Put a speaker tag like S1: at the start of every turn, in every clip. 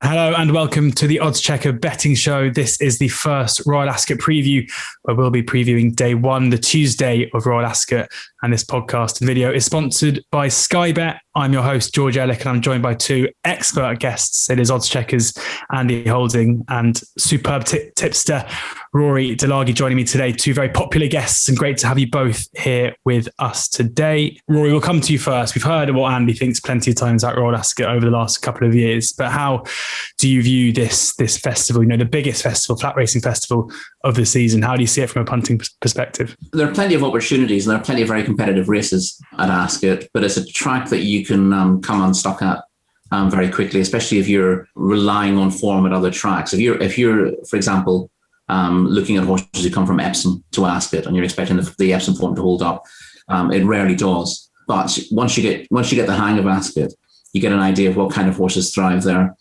S1: Hello and welcome to the oddschecker betting show. This is the first Royal Ascot preview, where we'll be previewing day one, the Tuesday of Royal Ascot. And this podcast and video is sponsored by Sky Bet. I'm your host, George Elek, and I'm joined by two expert guests. It is oddscheckers Andy Holding and superb tipster Rory Delargy joining me today. Two very popular guests, and great to have you both here with us today. Rory, we'll come to you first. We've heard what Andy thinks plenty of times at Royal Ascot over the last couple of years, but how do you view this festival, the biggest festival, flat racing festival of the season? How do you see it from a punting perspective?
S2: There are plenty of opportunities and there are plenty of very competitive races at Ascot, but it's a track that you can come unstuck at very quickly, especially if you're relying on form at other tracks. If you're, for example, looking at horses who come from Epsom to Ascot and you're expecting the Epsom form to hold up, it rarely does. But once you get the hang of Ascot, you get an idea of what kind of horses thrive there,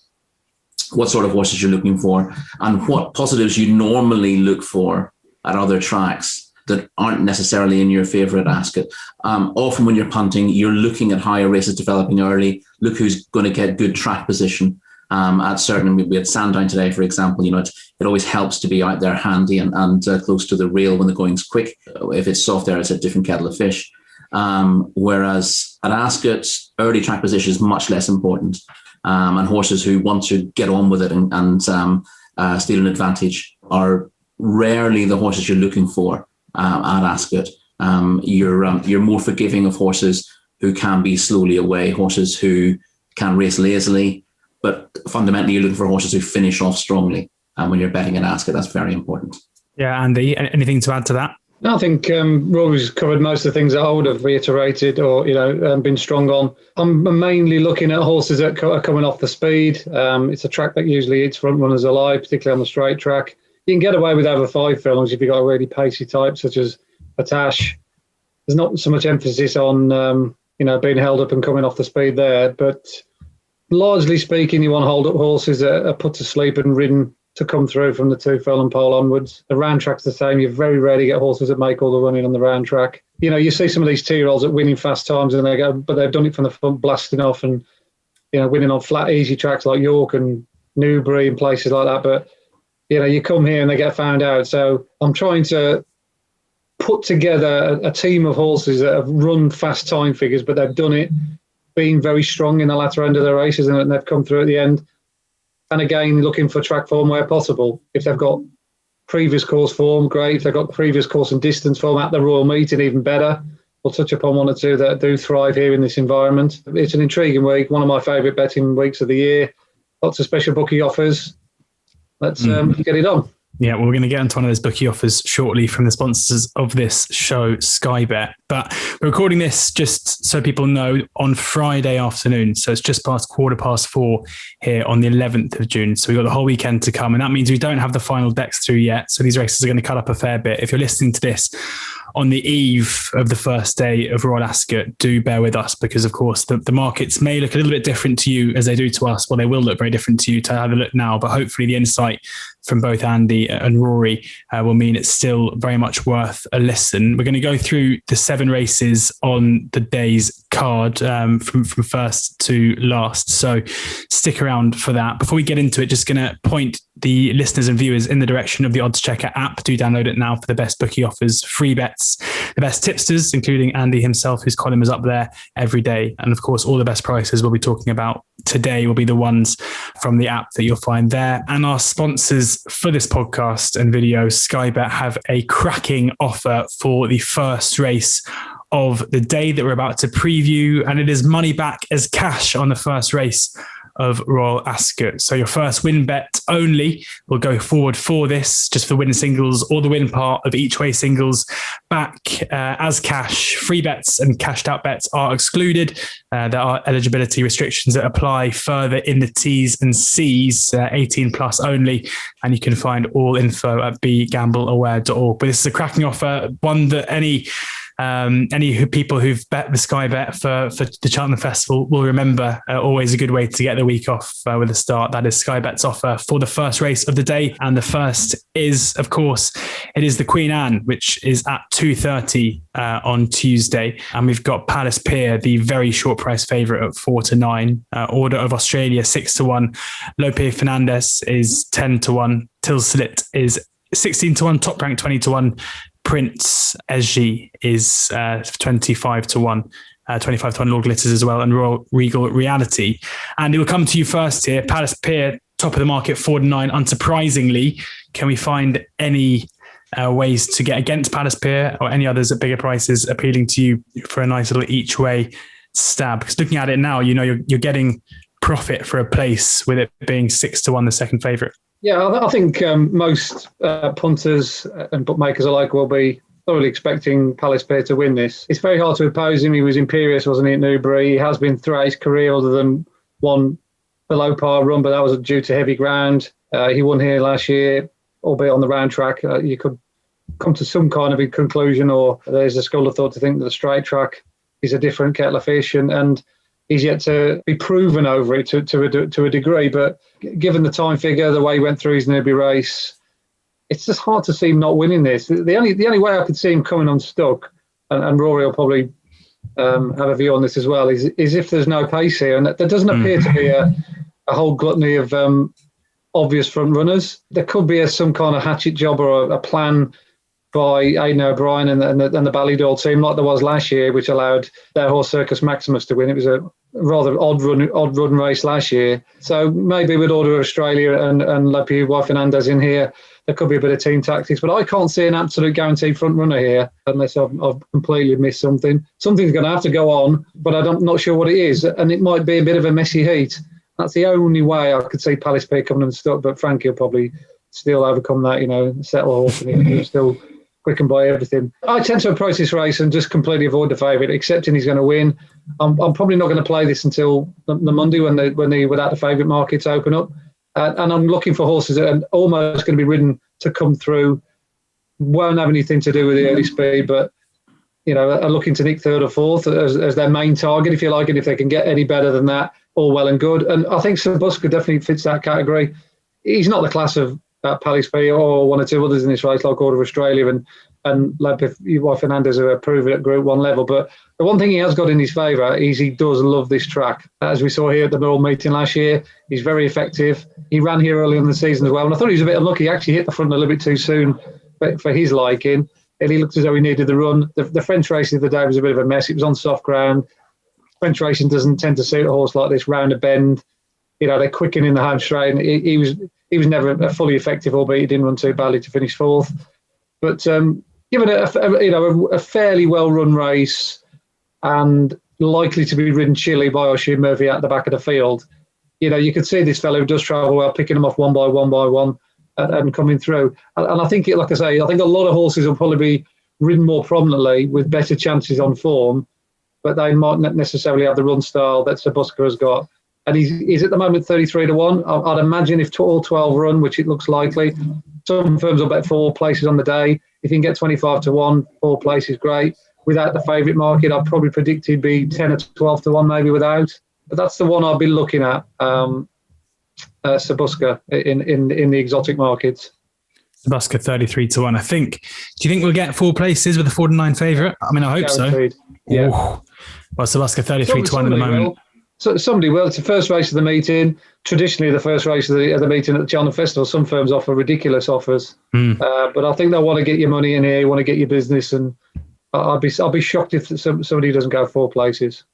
S2: what sort of horses you're looking for, and what positives you normally look for at other tracks that aren't necessarily in your favourite Ascot. Often when you're punting, you're looking at higher races developing early. Look who's going to get good track position at certain. We had Sandown today, for example. It always helps to be out there handy and close to the rail when the going's quick. If it's soft there, it's a different kettle of fish. Whereas at Ascot, early track position is much less important. And horses who want to get on with it and steal an advantage are rarely the horses you're looking for at Ascot. You're more forgiving of horses who can be slowly away, horses who can race lazily, but fundamentally you're looking for horses who finish off strongly. And when you're betting at Ascot, that's very important.
S1: Yeah, Andy, anything to add to that?
S3: No, I think Rory's covered most of the things that I would have reiterated or been strong on. I'm mainly looking at horses that are coming off the speed. It's a track that usually eats front runners alive, particularly on the straight track. You can get away with over 5 furlongs if you've got a really pacey type such as Battaash. There's not so much emphasis on being held up and coming off the speed there, but largely speaking, you want to hold up horses that are put to sleep and ridden to come through from the 2 furlong pole onwards. The round track's the same. You very rarely get horses that make all the running on the round track. You see some of these 2-year-olds that winning fast times and but they've done it from the front, blasting off and winning on flat, easy tracks like York and Newbury and places like that. But you come here and they get found out. So I'm trying to put together a team of horses that have run fast time figures, but they've done it being very strong in the latter end of their races and they've come through at the end. And again, looking for track form where possible. If they've got previous course form, great. If they've got previous course and distance form at the Royal Meeting, even better. We'll touch upon one or two that do thrive here in this environment. It's an intriguing week, one of my favourite betting weeks of the year. Lots of special bookie offers. Let's get it on.
S1: Yeah, well, we're going to get into one of those bookie offers shortly from the sponsors of this show, Sky Bet. But we're recording this, just so people know, on Friday afternoon. So it's just past 4:15 here on the 11th of June. So we've got the whole weekend to come. And that means we don't have the final decks through yet. So these races are going to cut up a fair bit. If you're listening to this on the eve of the first day of Royal Ascot, do bear with us because, of course, the markets may look a little bit different to you as they do to us. Well, they will look very different to you to have a look now. But hopefully the insight from both Andy and Rory will mean it's still very much worth a listen. We're going to go through the 7 races on the day's card from first to last. So stick around for that. Before we get into it, just going to point the listeners and viewers in the direction of the oddschecker app. Do download it now for the best bookie offers, free bets, the best tipsters, including Andy himself, whose column is up there every day. And of course, all the best prices we'll be talking about today will be the ones from the app that you'll find there. And our sponsors for this podcast and video, Sky Bet, have a cracking offer for the first race of the day that we're about to preview. And it is money back as cash on the first race of Royal Ascot. So your first win bet only will go forward for this, just for win singles or the win part of each way singles back as cash. Free bets and cashed out bets are excluded. There are eligibility restrictions that apply further in the T's and C's, 18 plus only. And you can find all info at begambleaware.org. But this is a cracking offer, one that any Any people who've bet the Sky Bet for the Cheltenham Festival will remember always a good way to get the week off with a start. That is Sky Bet's offer for the first race of the day. And the first is, of course, it is the Queen Anne, which is at 2:30 on Tuesday. And we've got Palace Pier, the very short price favourite at 4-9. Order of Australia, 6-1. Lope Fernandez is 10-1. Tilsit is 16-1. Top Rank, 20-1. Prince SG is 25-1. 25-1 Lord Glitters as well, and Royal Regal Reality. And it will come to you first here. Palace Pier, top of the market, 4-9. Unsurprisingly, can we find any ways to get against Palace Pier or any others at bigger prices appealing to you for a nice little each way stab? Because looking at it now, you're getting profit for a place with it being 6-1, the second favourite.
S3: Yeah, I think most punters and bookmakers alike will be thoroughly expecting Palace Pier to win this. It's very hard to oppose him. He was imperious, wasn't he, at Newbury? He has been throughout his career, other than one below par run, but that was due to heavy ground. He won here last year, albeit on the round track. You could come to some kind of a conclusion, or there's a school of thought to think that the straight track is a different kettle of fish, and he's yet to be proven over it to a degree. But given the time figure, the way he went through his Newbury race, it's just hard to see him not winning this. The only way I could see him coming unstuck, and Rory will probably have a view on this as well, is if there's no pace here. And there doesn't appear to be a whole gluttony of obvious front runners. There could be some kind of hatchet job or a plan by Aidan O'Brien and the Ballydoyle team, like there was last year, which allowed their horse Circus Maximus to win. It was a rather odd run race last year. So maybe with Order of Australia and Lope Fernandez in here, there could be a bit of team tactics. But I can't see an absolute guaranteed front runner here unless I've completely missed something. Something's going to have to go on, but I'm not sure what it is. And it might be a bit of a messy heat. That's the only way I could see Palace Pier coming unstuck. But Frankie will probably still overcome that, settle a horse and he'll still quick and buy everything. I tend to approach this race and just completely avoid the favourite, accepting he's going to win. I'm probably not going to play this until the Monday when without the favourite markets open up. And I'm looking for horses that are almost going to be ridden to come through. Won't have anything to do with the early speed, but are looking to nick third or fourth as their main target, if you like. And if they can get any better than that, all well and good. And I think Sabuska definitely fits that category. He's not the class of Palace Pier or one or two others in this race, like Order of Australia and Lope Fernandez, who are proven at Group 1 level. But the one thing he has got in his favour is he does love this track. As we saw here at the Mill meeting last year, he's very effective. He ran here early in the season as well, and I thought he was a bit unlucky. He actually hit the front a little bit too soon for his liking, and he looked as though he needed the run. The French race the other day was a bit of a mess. It was on soft ground. French racing doesn't tend to suit a horse like this round a bend. They're quick in the home straight, and he was never fully effective, albeit he didn't run too badly to finish fourth. But given a fairly well-run race and likely to be ridden chilly by Oisin Murphy at the back of the field, you could see this fellow who does travel well, picking them off one by one and coming through. And I think, like I say, I think a lot of horses will probably be ridden more prominently with better chances on form, but they might not necessarily have the run style that Sabuska has got. And he's at the moment 33-1. I'd imagine if all 12 run, which it looks likely, some firms will bet 4 places on the day. If you can get 25-1, 4 places, great. Without the favourite market, I'd probably predict he'd be 10 or 12-1 maybe without. But that's the one I'll be looking at, Sabuska in the exotic markets.
S1: Sabuska 33-1. Do you think we'll get 4 places with a 4-9 favourite? I mean, I hope
S3: Guaranteed.
S1: So.
S3: Yeah.
S1: Ooh. Well, Sabuska 33-1 at the moment.
S3: So somebody will. It's the first race of the meeting. Traditionally, the first race of the meeting at the Cheltenham Festival. Some firms offer ridiculous offers, but I think they'll want to get your money in here, want to get your business, and I'll be shocked if somebody doesn't go 4 places.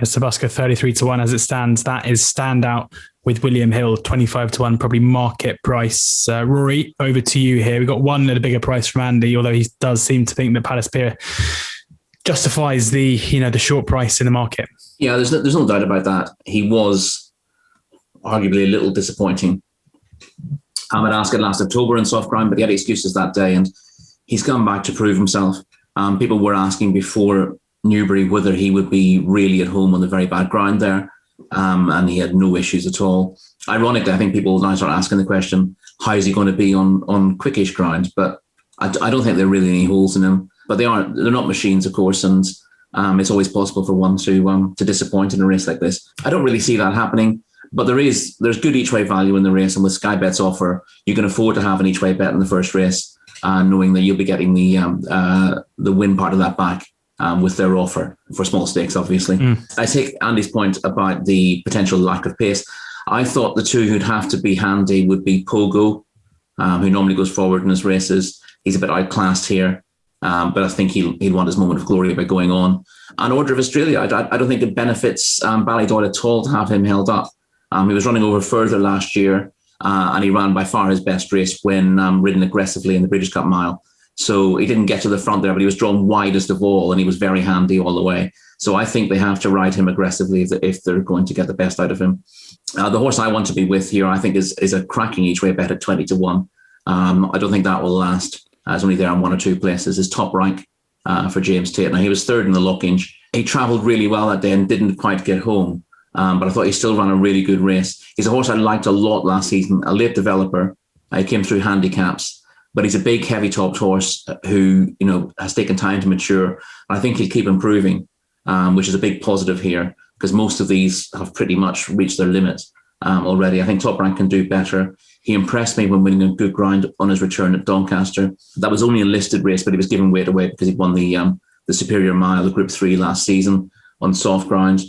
S1: Sabuska 33-1 as it stands. That is standout with William Hill 25-1, probably market price. Rory, over to you here. We've got one at a bigger price from Andy, although he does seem to think that Palace Pier justifies the short price in the market.
S2: Yeah, there's no doubt about that. He was arguably a little disappointing at Ascot last October in soft ground, but he had excuses that day, and he's come back to prove himself. People were asking before Newbury whether he would be really at home on the very bad ground there, and he had no issues at all. Ironically, I think people will now start asking the question, how is he going to be on quickish ground? But I don't think there are really any holes in him. but they're not machines, of course, and it's always possible for one to disappoint in a race like this. I don't really see that happening, but there's good each way value in the race, and with Sky Bet's offer, you can afford to have an each way bet in the first race, knowing that you'll be getting the win part of that back. With their offer for small stakes, obviously. I take Andy's point about the potential lack of pace. I thought the two who'd have to be handy would be Pogo, who normally goes forward in his races. He's a bit outclassed here, but I think he'll want his moment of glory by going on. And Order of Australia, I don't think it benefits Ballydoyle at all to have him held up. He was running over further last year, and he ran by far his best race when ridden aggressively in the British Cup Mile. So he didn't get to the front there, but he was drawn widest of all, and he was very handy all the way. So I think they have to ride him aggressively if they're going to get the best out of him. The horse I want to be with here, I think, is a cracking each way bet at 20-1. I don't think that will last. It's only there in one or two places. Is Top Rank for James Tate. Now, he was third in the Lockinge. He travelled really well that day and didn't quite get home. But I thought he still ran a really good race. He's a horse I liked a lot last season, a late developer. He came through handicaps. But he's a big, heavy-topped horse who, has taken time to mature. And I think he'll keep improving, which is a big positive here, because most of these have pretty much reached their limit already. I think Top Rank can do better. He impressed me when winning a good ground on his return at Doncaster. That was only a listed race, but he was giving weight away because he won the Superior Mile, the Group 3 last season on soft ground.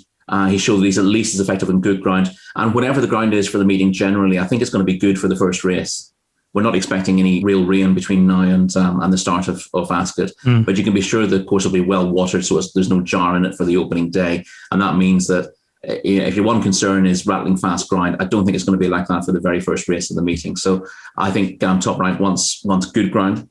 S2: He showed that he's at least as effective on good ground. And whatever the ground is for the meeting generally, I think it's going to be good for the first race. We're not expecting any real rain between now and the start of Ascot, but you can be sure the course will be well watered, so there's no jar in it for the opening day. And that means that if your one concern is rattling fast ground, I don't think it's going to be like that for the very first race of the meeting. So I think Top Rank wants good ground.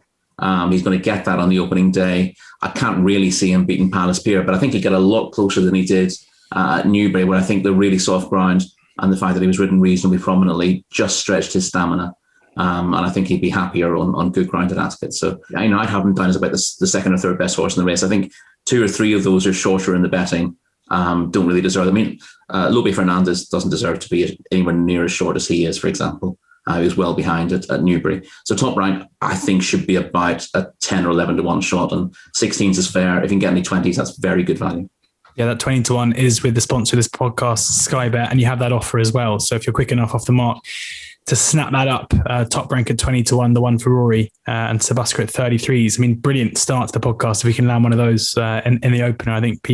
S2: He's going to get that on the opening day. I can't really see him beating Palace Pier, but I think he'll get a lot closer than he did at Newbury, where I think the really soft ground and the fact that he was ridden reasonably prominently just stretched his stamina. And I think he'd be happier on good ground at Ascot. So, I'd have him down as about the second or third best horse in the race. I think 2 or 3 of those are shorter in the betting, don't really deserve it. Lope Fernandez doesn't deserve to be anywhere near as short as he is, for example. He was well behind at Newbury. So Top Rank, I think, should be about a 10 or 11-1 shot, and 16s is fair. If you can get any 20s, that's very good value.
S1: Yeah, that 20-1 is with the sponsor of this podcast, Sky Bet, and you have that offer as well. So if you're quick enough off the mark to snap that up, Top Rank at 20-1, the one for Rory, and Sebastian at 33s. Brilliant start to the podcast. If we can land one of those in the opener, I think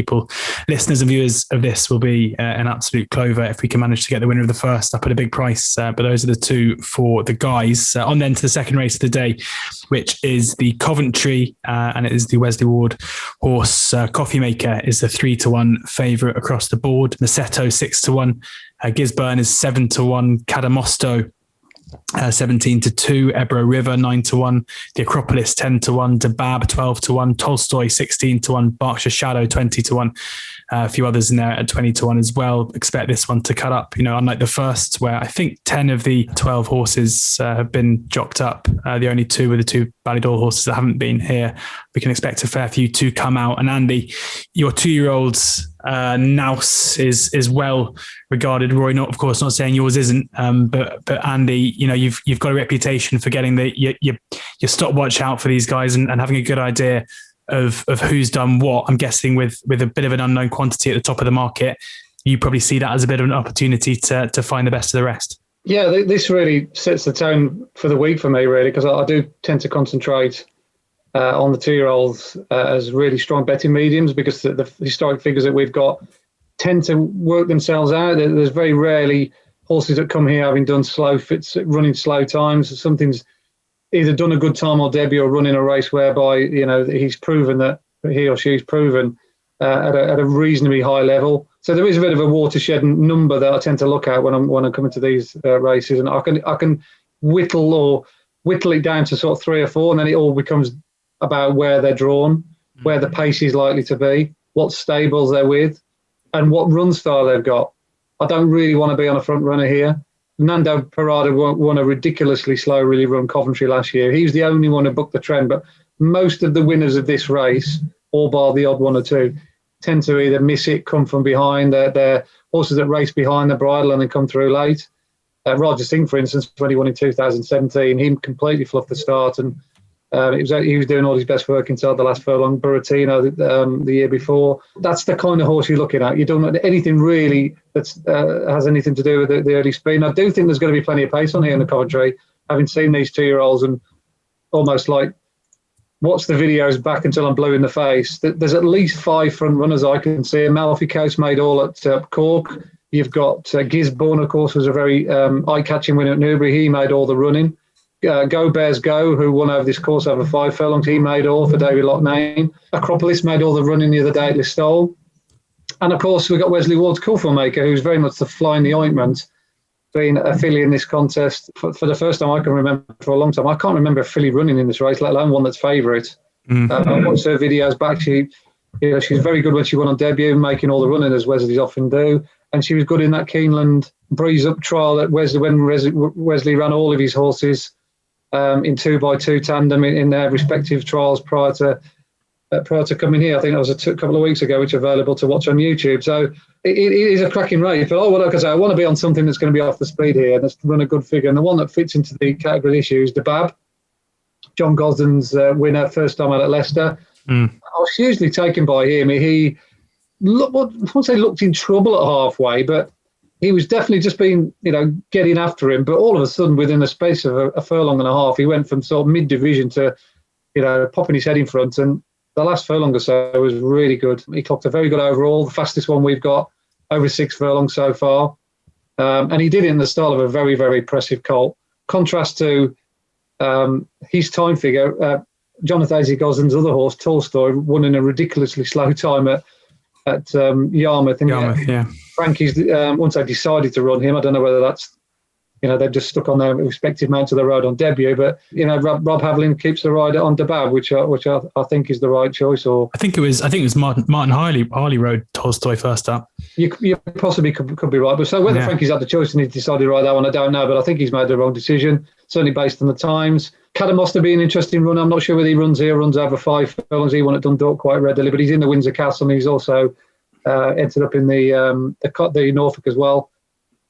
S1: listeners and viewers of this will be an absolute clover if we can manage to get the winner of the first up at a big price. But those are the two for the guys. On then to the second race of the day, which is the Coventry, and it is the Wesley Ward horse. Coffee Maker is the 3-1 favourite across the board. Masetto 6-1. Gisburn is 7-1. Cadamosto 17-2, Ebro River 9-1, the Acropolis 10-1, Debab 12-1, Tolstoy 16-1, Berkshire Shadow 20-1, a few others in there at 20-1 as well. Expect this one to cut up, unlike the first, where I think 10 of the 12 horses have been jocked up. The only 2 were the 2 Ballydoyle horses that haven't been here. We can expect a fair few to come out. And Andy, your 2-year-old Naus is well regarded. Roy, not saying yours isn't, but Andy, you've got a reputation for getting your stopwatch out for these guys and having a good idea of who's done what. I'm guessing with a bit of an unknown quantity at the top of the market, you probably see that as a bit of an opportunity to find the best of the rest. Yeah,
S3: this really sets the tone for the week for me, really, because I do tend to concentrate on the 2-year-olds as really strong betting mediums, because the historic figures that we've got tend to work themselves out. There's very rarely horses that come here having done slow fits, running slow times. Something's either done a good time or debut or running a race whereby he's proven that he or she's proven at a reasonably high level. So there is a bit of a watershed number that I tend to look at when I'm coming to these races, and I can whittle it down to sort of 3 or 4, and then it all becomes about where they're drawn, where the pace is likely to be, what stables they're with, and what run style they've got. I don't really want to be on a front runner here. Nando Parada won a ridiculously slow really run Coventry last year. He was the only one who booked the trend, but most of the winners of this race, all bar the odd 1 or 2, tend to either miss it, come from behind. They're horses that race behind the bridle and then come through late. Roger Singh, for instance, when he won in 2017, he completely fluffed the start and He was doing all his best work inside the last furlong. Buratino the year before. That's the kind of horse you're looking at. You don't want anything really that has anything to do with the early speed. And I do think there's going to be plenty of pace on here in the Coventry, having seen these 2-year-olds and almost like watch the videos back until I'm blue in the face. There's at least 5 front runners I can see. Malfi Coast made all at Cork. You've got Gisborne, of course, was a very eye-catching winner at Newbury. He made all the running. Go Bears Go, who won over this course over 5 furlongs, he made all for David Loughnane. Acropolis made all the running the other day at Listowel. And of course, we've got Wesley Ward's Cool Filmmaker, who's very much the fly in the ointment, being a filly in this contest for the first time I can remember for a long time. I can't remember a filly running in this race, let alone one that's favourite. I watched her videos back. She's very good when she won on debut, making all the running as Wesley's often do. And she was good in that Keeneland Breeze Up trial that Wesley ran all of his horses in 2x2 tandem in their respective trials prior to coming here. I think that was a couple of weeks ago, which are available to watch on YouTube. So it is a cracking race. But like I say, I want to be on something that's going to be off the speed here and that's run a good figure. And the one that fits into the category issue is the Bab. John Gosden's winner, first time out at Leicester. I was hugely taken by him. He looked in trouble at halfway, but he was definitely just getting after him. But all of a sudden, within the space of a furlong and a half, he went from sort of mid-division to, popping his head in front. And the last furlong or so was really good. He clocked a very good overall, the fastest one we've got, over 6 furlongs so far. And he did it in the style of a very, very impressive colt. Contrast to his time figure, Jonathan Gosden's other horse, Tolstoy, won in a ridiculously slow time at Yarmouth. And Frankie's, once they decided to run him, I don't know whether that's, they've just stuck on their respective mounts of the road on debut. But, Rob Havlin keeps the rider on Dabab, which I think is the right choice. Or I
S1: think it was Martin Harley rode Tolstoy first up.
S3: You possibly could be right. But so whether Frankie's had the choice and he decided to ride that one, I don't know. But I think he's made the wrong decision, certainly based on the times. Cadamos to be an interesting run. I'm not sure whether he runs over 5 furlongs. He won at Dundalk quite readily, but he's in the Windsor Castle and he's also entered up in the Norfolk as well.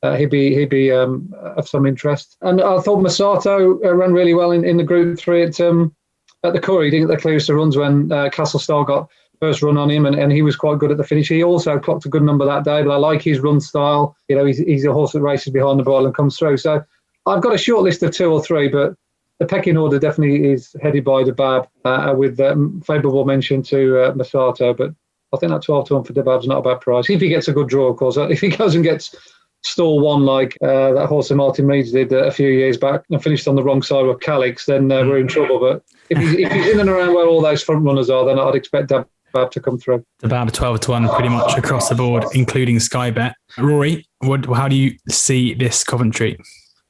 S3: He'd be of some interest. And I thought Masato ran really well in the Group 3 at the Curry. He didn't get the clearest of runs when Castle Star got first run on him, and he was quite good at the finish. He also clocked a good number that day, but I like his run style. He's a horse that races behind the ball and comes through. So I've got a short list of 2 or 3, but the pecking order definitely is headed by Dabab with favourable mention to Masato. But I think that 12-1 for Dabab's not a bad price. If he gets a good draw, of course. If he goes and gets stall 1 like that horse that Martin Meads did a few years back and finished on the wrong side with Calix, then we're in trouble. But if he's in and around where all those front runners are, then I'd expect Dabab to come through.
S1: Dabab 12-1 pretty much across the board, including Sky Bet. Rory, how do you see this Coventry?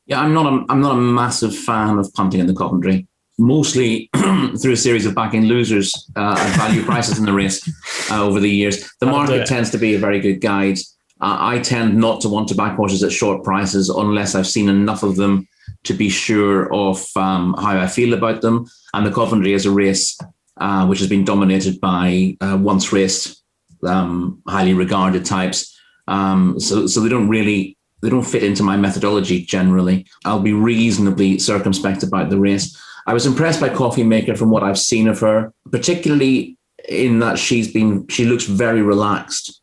S2: Yeah, I'm not a massive fan of punting in the Coventry. Mostly through a series of backing losers at value prices in the race over the years. The market tends to be a very good guide. I tend not to want to back horses at short prices unless I've seen enough of them to be sure of how I feel about them. And the Coventry is a race which has been dominated by once raced, highly regarded types. So they don't fit into my methodology generally. I'll be reasonably circumspect about the race. I was impressed by Coffee Maker from what I've seen of her, particularly in that she looks very relaxed.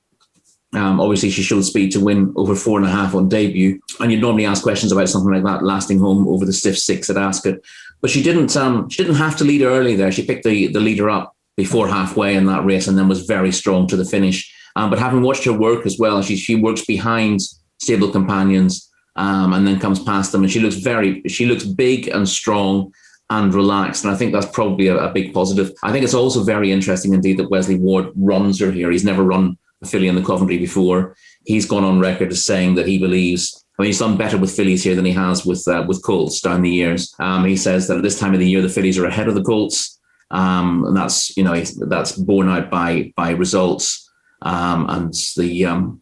S2: Obviously, she showed speed to win over 4.5 on debut, and you'd normally ask questions about something like that lasting home over the stiff 6 at Ascot. But she didn't have to lead early there. She picked the leader up before halfway in that race, and then was very strong to the finish. But having watched her work as well, she works behind stable companions and then comes past them, and she looks big and strong and relaxed, and I think that's probably a big positive. I think it's also very interesting indeed that Wesley Ward runs her here. He's never run a filly in the Coventry before. He's gone on record as saying that he believes, he's done better with fillies here than he has with colts down the years. He says that at this time of the year the fillies are ahead of the colts, and that's borne out by results and the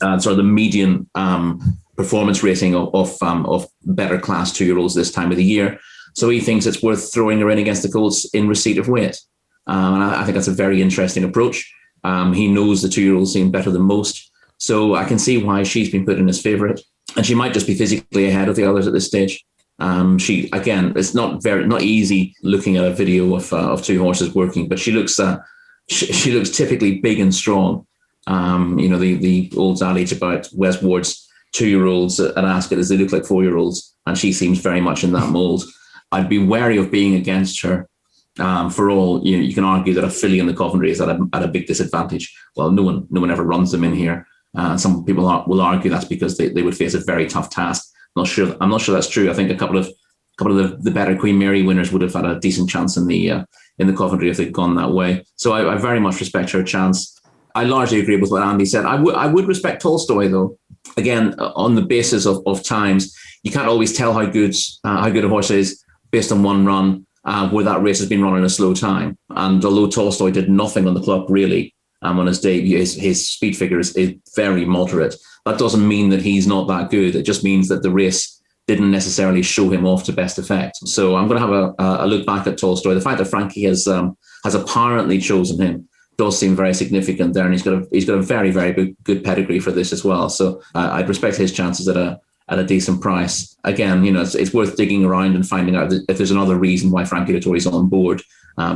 S2: sort of the median performance rating of better class 2-year-olds this time of the year. So he thinks it's worth throwing her in against the colts in receipt of weight. And I think that's a very interesting approach. He knows the 2-year-old scene better than most. So I can see why she's been put in as favourite. And she might just be physically ahead of the others at this stage. It's not easy looking at a video of two horses working, but she looks typically big and strong. The old adage about Wes Ward's 2-year-olds at Ascot is they look like 4-year-olds, and she seems very much in that mould. I'd be wary of being against her. For all you can argue that a filly in the Coventry is at a big disadvantage. Well, no one ever runs them in here. Some people will argue that's because they would face a very tough task. I'm not sure that's true. I think a couple of the better Queen Mary winners would have had a decent chance in the Coventry if they'd gone that way. So I very much respect her chance. I largely agree with what Andy said. I would respect Tolstoy though. Again, on the basis of times, you can't always tell how good a horse is based on one run where that race has been run in a slow time. And although Tolstoy did nothing on the clock really on his debut, his speed figure is very moderate. That doesn't mean that he's not that good. It just means that the race didn't necessarily show him off to best effect. So I'm going to have a look back at Tolstoy. The fact that Frankie has apparently chosen him does seem very significant there, and he's got a very, very good pedigree for this as well. So I'd respect his chances at a decent price. Again, it's worth digging around and finding out if there's another reason why Frankie Dettori's on board,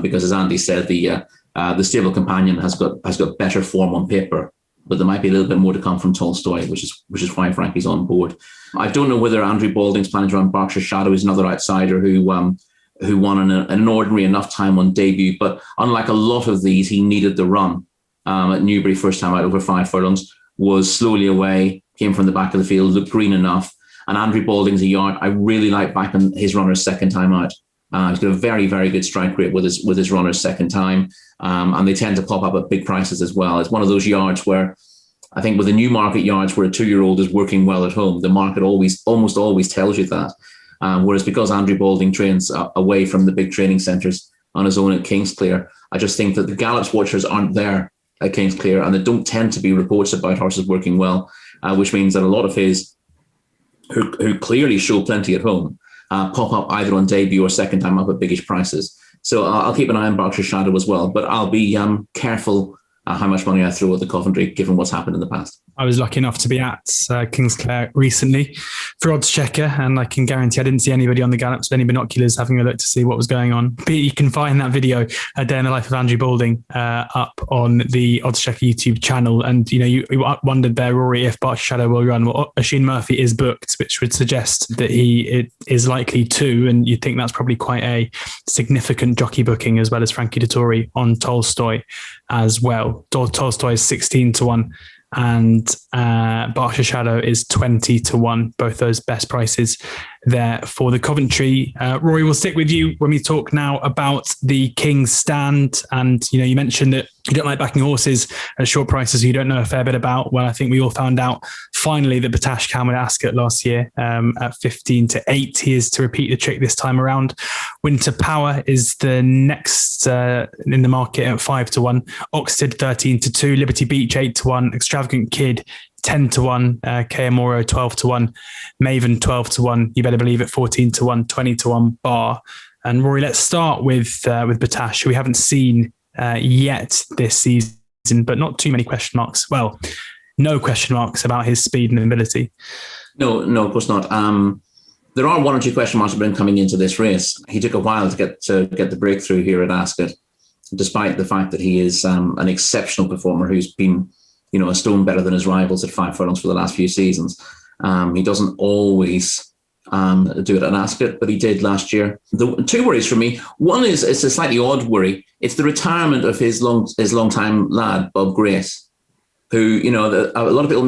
S2: because as Andy said, the stable companion has got better form on paper, but there might be a little bit more to come from Tolstoy, which is why Frankie's on board. I don't know whether Andrew Balding's planning to run Berkshire Shadow. Is another outsider who won an ordinary enough time on debut, but unlike a lot of these, he needed the run. At Newbury, first time out over 5 furlongs, was slowly away, came from the back of the field, looked green enough. And Andrew Balding's a yard I really like backing his runner's second time out. He's got a very, very good strike rate with his runner's second time. And they tend to pop up at big prices as well. It's one of those yards where I think with the Newmarket yards where a 2-year-old is working well at home, the market almost always tells you that. Whereas because Andrew Balding trains away from the big training centres on his own at Kingsclear, I just think that the Gallops watchers aren't there at Kingsclear, and there don't tend to be reports about horses working well, which means that a lot of his who clearly show plenty at home pop up either on debut or second time up at biggish prices. So I'll keep an eye on Berkshire Shadow as well, but I'll be careful how much money I throw at the Coventry, given what's happened in the past.
S1: I was lucky enough to be at Kingsclear recently for oddschecker, and I can guarantee I didn't see anybody on the Gallops with any binoculars having a look to see what was going on. But you can find that video, A Day in the Life of Andrew Balding, up on the oddschecker YouTube channel. And you wondered there, Rory, if Berkshire Shadow will run. Well, Oisin Murphy is booked, which would suggest that he is likely to, and you'd think that's probably quite a significant jockey booking, as well as Frankie Dettori on Tolstoy as well. Tolstoy is 16-1. And Berkshire Shadow is 20-1. Both those best prices there for the Coventry. Rory, we'll stick with you when we talk now about the King's Stand. And you mentioned that you don't like backing horses at short prices you don't know a fair bit about. Well, I think we all found out finally that Battaash came at Ascot last year at 15-8. He is to repeat the trick this time around. Winter Power is the next in the market at 5-1. Oxted 13-2. Liberty Beach 8-1. Extravagant Kid 10-1, Kayamoro 12-1, Maven 12-1. You better believe it, 14-1, 20-1 bar. And Rory, let's start with Battaash, who we haven't seen yet this season, but not too many question marks. Well, no question marks about his speed and ability.
S2: No, of course not. There are 1 or 2 question marks that have been coming into this race. He took a while to get the breakthrough here at Ascot, despite the fact that he is an exceptional performer who's been a stone better than his rivals at 5 furlongs for the last few seasons. He doesn't always do it at Ascot, but he did last year. The 2 worries for me. One is it's a slightly odd worry. It's the retirement of his long-time lad, Bob Grace, who, a lot of people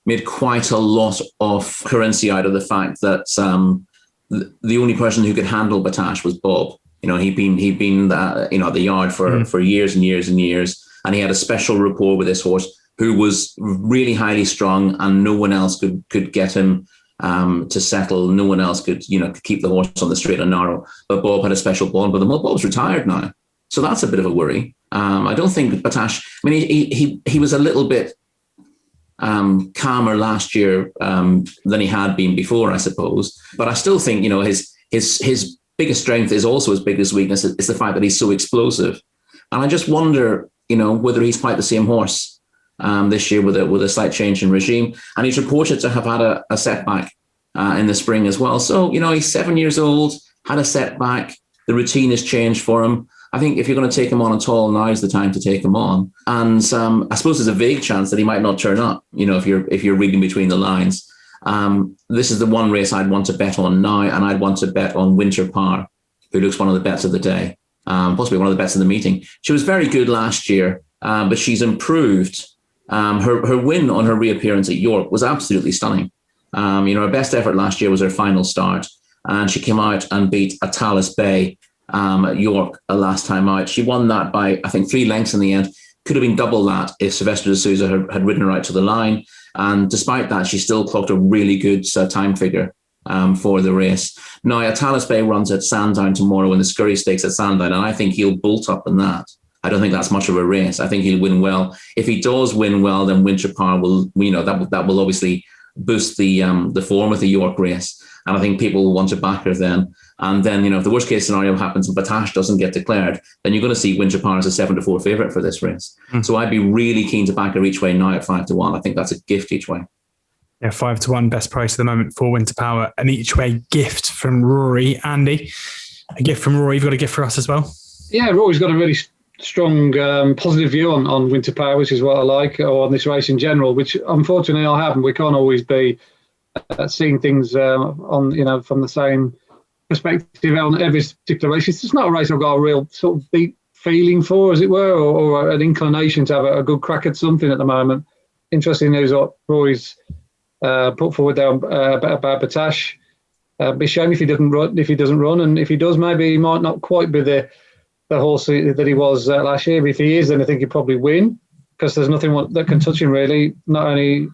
S2: made quite a lot of currency out of the fact that the only person who could handle Battaash was Bob. He'd been at the yard for years and years and years. And he had a special rapport with this horse who was really highly strung, and no one else could get him to settle. No one else could keep the horse on the straight and narrow. But Bob had a special bond with him. Well, Bob's retired now. So that's a bit of a worry. I don't think Battaash, he was a little bit calmer last year than he had been before, I suppose. But I still think, his biggest strength is also his biggest weakness is the fact that he's so explosive. And I just wonder, whether he's quite the same horse this year with a slight change in regime. And he's reported to have had a setback in the spring as well. So, he's 7 years old, had a setback. The routine has changed for him. I think if you're going to take him on at all, now is the time to take him on. And I suppose there's a vague chance that he might not turn up, if you're reading between the lines. This is the one race I'd want to bet on now, and I'd want to bet on Winter Power, who looks one of the bets of the day, possibly one of the bets of the meeting. She was very good last year, but she's improved. Her win on her reappearance at York was absolutely stunning. Her best effort last year was her final start, and she came out and beat Battaash Bay at York last time out. She won that by, I think, 3 lengths in the end. Could have been double that if Sylvester de Sousa had ridden her out to the line. And despite that, she still clocked a really good time figure for the race. Now, Battaash Bay runs at Sandown tomorrow in the Scurry Stakes at Sandown, and I think he'll bolt up in that. I don't think that's much of a race. I think he'll win well. If he does win well, then Winter Power will, that will obviously boost the form of the York race. And I think people will want to back her then. And then, if the worst case scenario happens and Battaash doesn't get declared, then you're going to see Winter Power as a 7-4 favourite for this race. So I'd be really keen to back her each way now at 5-1. I think that's a gift each way.
S1: Yeah, 5-1 best price at the moment for Winter Power. An each way gift from Rory. Andy, a gift from Rory. You've got a gift for us as well?
S3: Yeah, Rory's got a really strong positive view on Winter Power, which is what I like, or on this race in general, which unfortunately I haven't. We can't always be seeing things from the same perspective on every particular race. It's just not a race I've got a real sort of deep feeling for, as it were, or an inclination to have a good crack at something at the moment. Interesting news what Rory's put forward there about Battaash. Be a shame if he doesn't run, and if he does, maybe he might not quite be the horse that he was last year. But if he is, then I think he'll probably win, because there's nothing that can touch him really, not only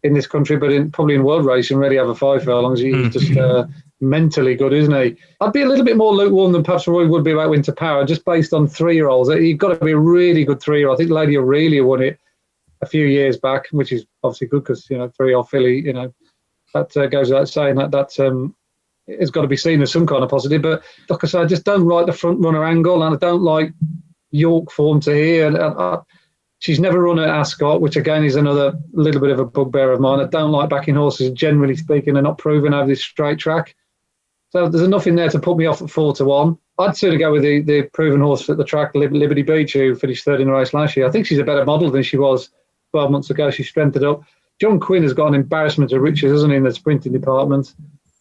S3: in this country, but probably in world racing, really have a 5 furlongs. He's just mentally good, isn't he? I'd be a little bit more lukewarm than perhaps Roy would be about Winter Power, just based on 3-year-olds. You've got to be a really good 3-year-old. I think Lady Aurelia won it a few years back, which is obviously good because, 3-year-old filly, that goes without saying that it's got to be seen as some kind of positive. But like I said, I just don't like the front runner angle, and I don't like York form to here. She's never run at Ascot, which again is another little bit of a bugbear of mine. I don't like backing horses, generally speaking, and not proven over this straight track. So there's enough in there to put me off at 4-1. I'd sooner go with the proven horse at the track, Liberty Beach, who finished 3rd in the race last year. I think she's a better model than she was 12 months ago. She strengthened up. John Quinn has got an embarrassment of riches, hasn't he, in the sprinting department?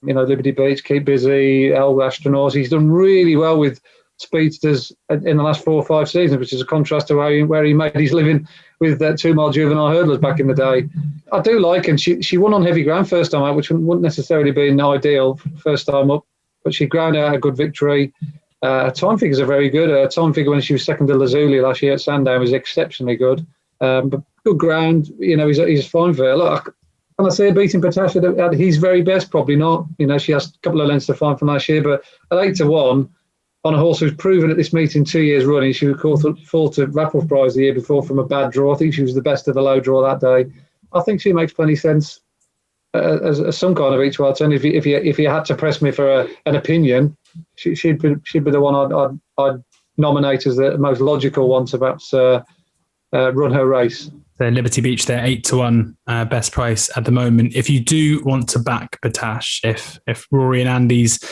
S3: Liberty Beach, Keep Busy, El Astronaut. He's done really well with speedsters in the last 4 or 5 seasons, which is a contrast to where he made his living with 2-mile juvenile hurdlers back in the day. I do like, and she won on heavy ground first time out, which wouldn't necessarily be an ideal first time up, but she ground out a good victory. Her time figures are very good. Her time figure when she was second to Lazuli last year at Sandown was exceptionally good. But good ground, he's fine for her. Look, can I say her beating Battaash at his very best? Probably not. She has a couple of lengths to find from last year, but at 8-1, on a horse who's proven at this meeting 2 years running, she would fall to Raffles Prize the year before from a bad draw. I think she was the best of the low draw that day. I think she makes plenty of sense as some kind of each way. And if you had to press me for an opinion, she'd be the one I'd nominate as the most logical one to perhaps run her race.
S1: The Liberty Beach, they're 8-1 best price at the moment. If you do want to back Battaash, if Rory and Andy's,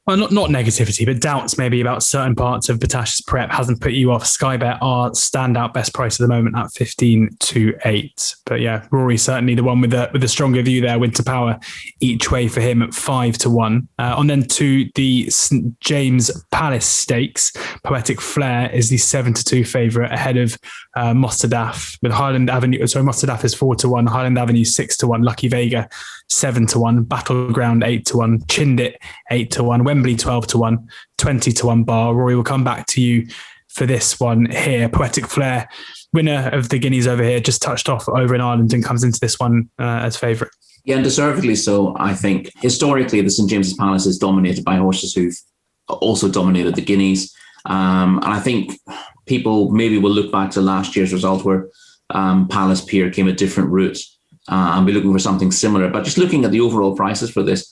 S1: well, not negativity, but doubts maybe about certain parts of Battash's prep hasn't put you off, Sky Bet are standout best price at the moment at 15-8. But yeah, Rory's certainly the one with the stronger view there. Winter Power each way for him at 5-1. On then to the St James Palace Stakes. Poetic Flare is the 7-2 favourite ahead of Mostadaf with Highland Avenue. Sorry, Mostadaf is 4-1, Highland Avenue 6-1, Lucky Vega 7-1, Battleground 8-1, Chindit 8-1, Wembley 12-1, 20-1 bar. Rory, will come back to you for this one here. Poetic Flare, winner of the Guineas over here, just touched off over in Ireland and comes into this one as favourite.
S2: Yeah, and deservedly so, I think. Historically, the St James's Palace is dominated by horses who've also dominated the Guineas. And I think people maybe will look back to last year's result where Palace Pier came a different route and be looking for something similar. But just looking at the overall prices for this,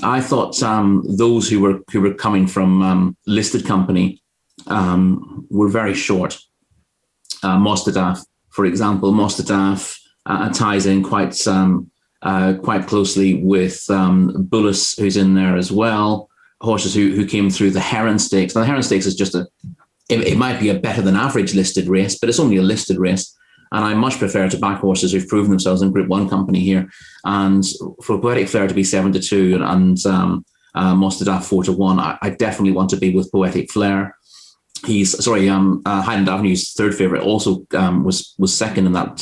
S2: I thought those who were coming from listed company were very short. Mostadaf, for example, ties in quite quite closely with Bullis, who's in there as well. Horses who came through the Heron Stakes. Now, the Heron Stakes is just it might be a better than average listed race, but it's only a listed race. And I much prefer to back horses who've proven themselves in Group 1 company here. And for Poetic Flare to be 7-2 and Mostadaf 4-1, I definitely want to be with Poetic Flare. Highland Avenue's third favourite also was second in that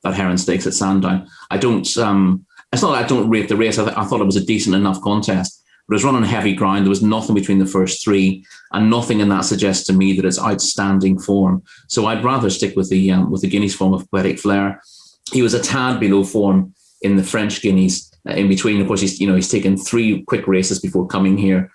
S2: Heron Stakes at Sandown. It's not that I don't rate the race. I thought it was a decent enough contest. But it was run on heavy ground. There was nothing between the first three, and nothing in that suggests to me that it's outstanding form. So I'd rather stick with the Guineas form of Poetic Flare. He was a tad below form in the French Guineas. In between, of course, he's taken 3 quick races before coming here,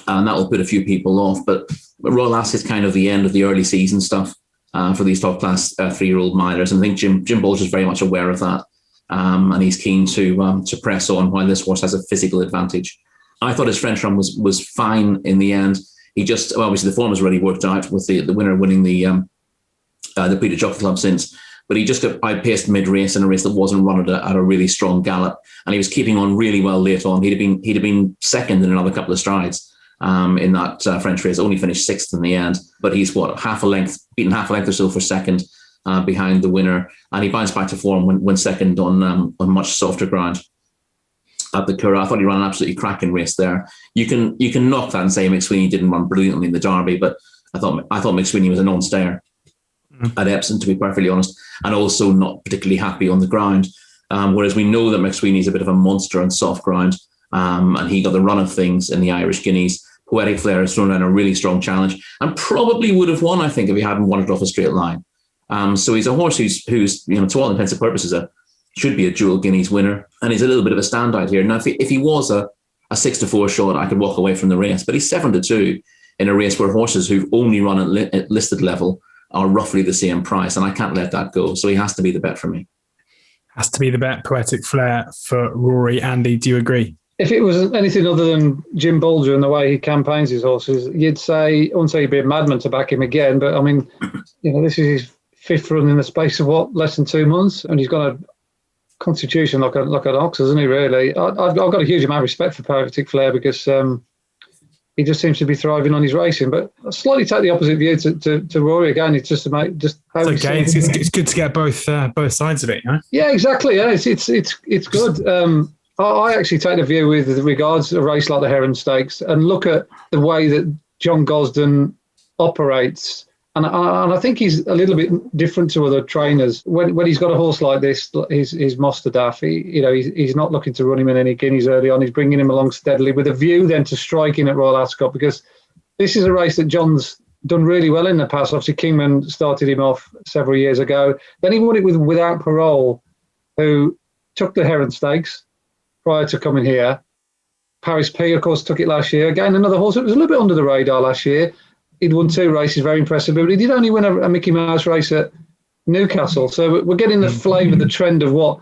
S2: and that will put a few people off. But Royal Ascot is kind of the end of the early season stuff for these top class 3-year-old milers, and I think Jim Bolger is very much aware of that, and he's keen to press on while this horse has a physical advantage. I thought his French run was fine in the end. He just, obviously the form has already worked out with the winner winning the Prix de Jockey Club since, but he just got outpaced mid-race in a race that wasn't run at a really strong gallop, and he was keeping on really well late on. He'd have been second in another couple of strides in that French race, only finished 6th in the end, but he's beaten half a length or so for second behind the winner, and he bounced back to form when second on much softer ground at the Curragh. I thought he ran an absolutely cracking race there. You can knock that and say McSweeney didn't run brilliantly in the Derby, but I thought McSweeney was a non-stayer at Epsom, to be perfectly honest, and also not particularly happy on the ground. Whereas we know that McSweeney's a bit of a monster on soft ground, and he got the run of things in the Irish Guineas. Poetic Flare has thrown down a really strong challenge and probably would have won, I think, if he hadn't won it off a straight line. So he's a horse who's to all intents and purposes should be a dual Guineas winner, and he's a little bit of a standout here. Now, if he was a 6-4 shot, I could walk away from the race, but he's 7-2 in a race where horses who've only run at listed level are roughly the same price, and I can't let that go. So he has to be the bet for me.
S1: Has to be the bet, Poetic Flare for Rory. Andy, do you agree?
S3: If it was anything other than Jim Bolger and the way he campaigns his horses, I wouldn't say he'd be a madman to back him again, but I mean, this is his 5th run in the space of less than 2 months, and he's got a constitution like an ox, isn't he, really? I've got a huge amount of respect for Poetic Flare because he just seems to be thriving on his racing. But I slightly take the opposite view to Rory again. It's just how
S1: it's okay. It's good to get both sides of it, huh? Yeah,
S3: exactly. Yeah, it's good. I actually take the view with regards to a race like the Heron Stakes and look at the way that John Gosden operates. And I think he's a little bit different to other trainers. When he's got a horse like this, his Mostadaf, he's not looking to run him in any guineas early on. He's bringing him along steadily with a view then to striking at Royal Ascot, because this is a race that John's done really well in the past. Obviously, Kingman started him off several years ago. Then he won it with Without Parole, who took the Heron Stakes prior to coming here. Paris P, of course, took it last year. Again, another horse that was a little bit under the radar last year. He'd won 2 races, very impressive, but he did only win a Mickey Mouse race at Newcastle. So we're getting the flavour, the trend of what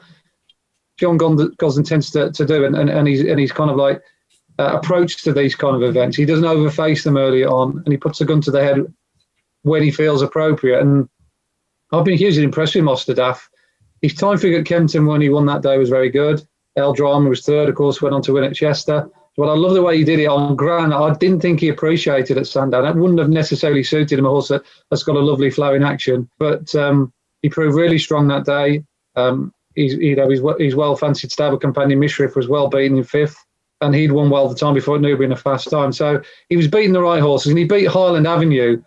S3: John Gosden tends to do, and he's kind of like approach to these kind of events. He doesn't overface them early on, and he puts a gun to the head when he feels appropriate. And I've been hugely impressed with Mostadaf. His time figure at Kempton when he won that day was very good. El Drama was 3rd, of course, went on to win at Chester. But I love the way he did it on ground. I didn't think he appreciated at Sandown. That wouldn't have necessarily suited him, a horse that's got a lovely flow in action. But he proved really strong that day. His well-fancied stable companion, Mishriff, was well beaten in 5th. And he'd won well the time before it knew been a fast time. So he was beating the right horses. And he beat Highland Avenue,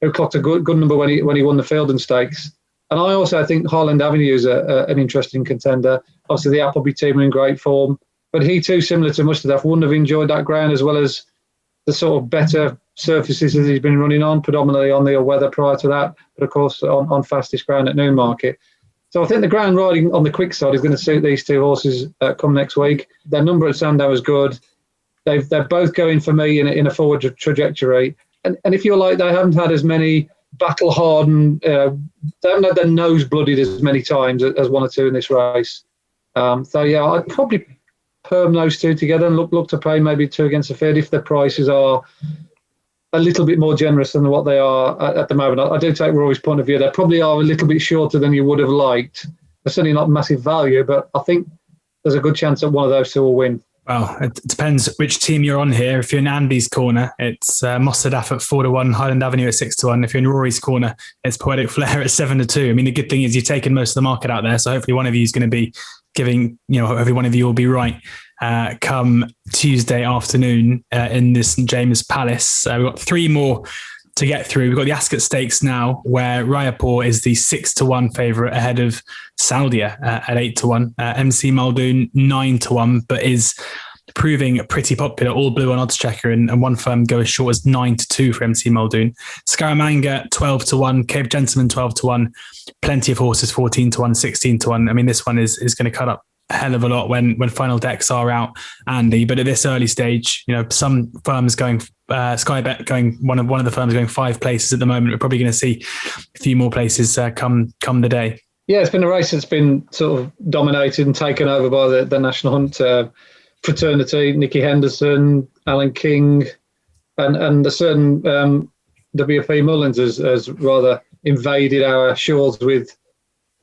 S3: who clocked a good number when he won the Fielden Stakes. And I also think Highland Avenue is an interesting contender. Obviously, the Appleby team are in great form. But he too, similar to Mustadaf, wouldn't have enjoyed that ground as well as the sort of better surfaces that he's been running on, predominantly on the all-weather prior to that, but of course on fastest ground at Newmarket. So I think the ground riding on the quick side is going to suit these 2 horses come next week. Their number at Sandown is good. They're both going for me in a forward trajectory. And if you're like, they haven't had as many battle-hardened, they haven't had their nose bloodied as many times as 1 or 2 in this race. So yeah, I'd probably perm those 2 together and look to pay maybe 2 against the field if the prices are a little bit more generous than what they are at the moment. I do take Rory's point of view. They probably are a little bit shorter than you would have liked. They're certainly not massive value, but I think there's a good chance that one of those two will win.
S1: Well, it depends which team you're on here. If you're in Andy's corner, it's Mossadaf at 4-1, Highland Avenue at 6-1. If you're in Rory's corner, it's Poetic Flair at 7-2. I mean, the good thing is you've taken most of the market out there, so hopefully one of you is going to be giving, hopefully one of you will be right come Tuesday afternoon in this St James Palace. We've got 3 more to get through. We've got the Ascot Stakes now, where Raipur is the 6-1 favourite ahead of Saldia at 8-1. MC Muldoon 9-1, but is proving pretty popular. All blue on oddschecker, and one firm go as short as 9-2 for MC Muldoon. Scaramanga 12-1, Cape Gentleman 12-1, plenty of horses 14-1, 16-1. I mean, this one is going to cut up a hell of a lot when final decks are out, Andy. But at this early stage, some firms going Sky Bet going one of the firms going 5 places at the moment. We're probably going to see a few more places come the day.
S3: Yeah, it's been a race that's been sort of dominated and taken over by the National Hunt fraternity, Nicky Henderson, Alan King, and a certain WP Mullins has rather invaded our shores with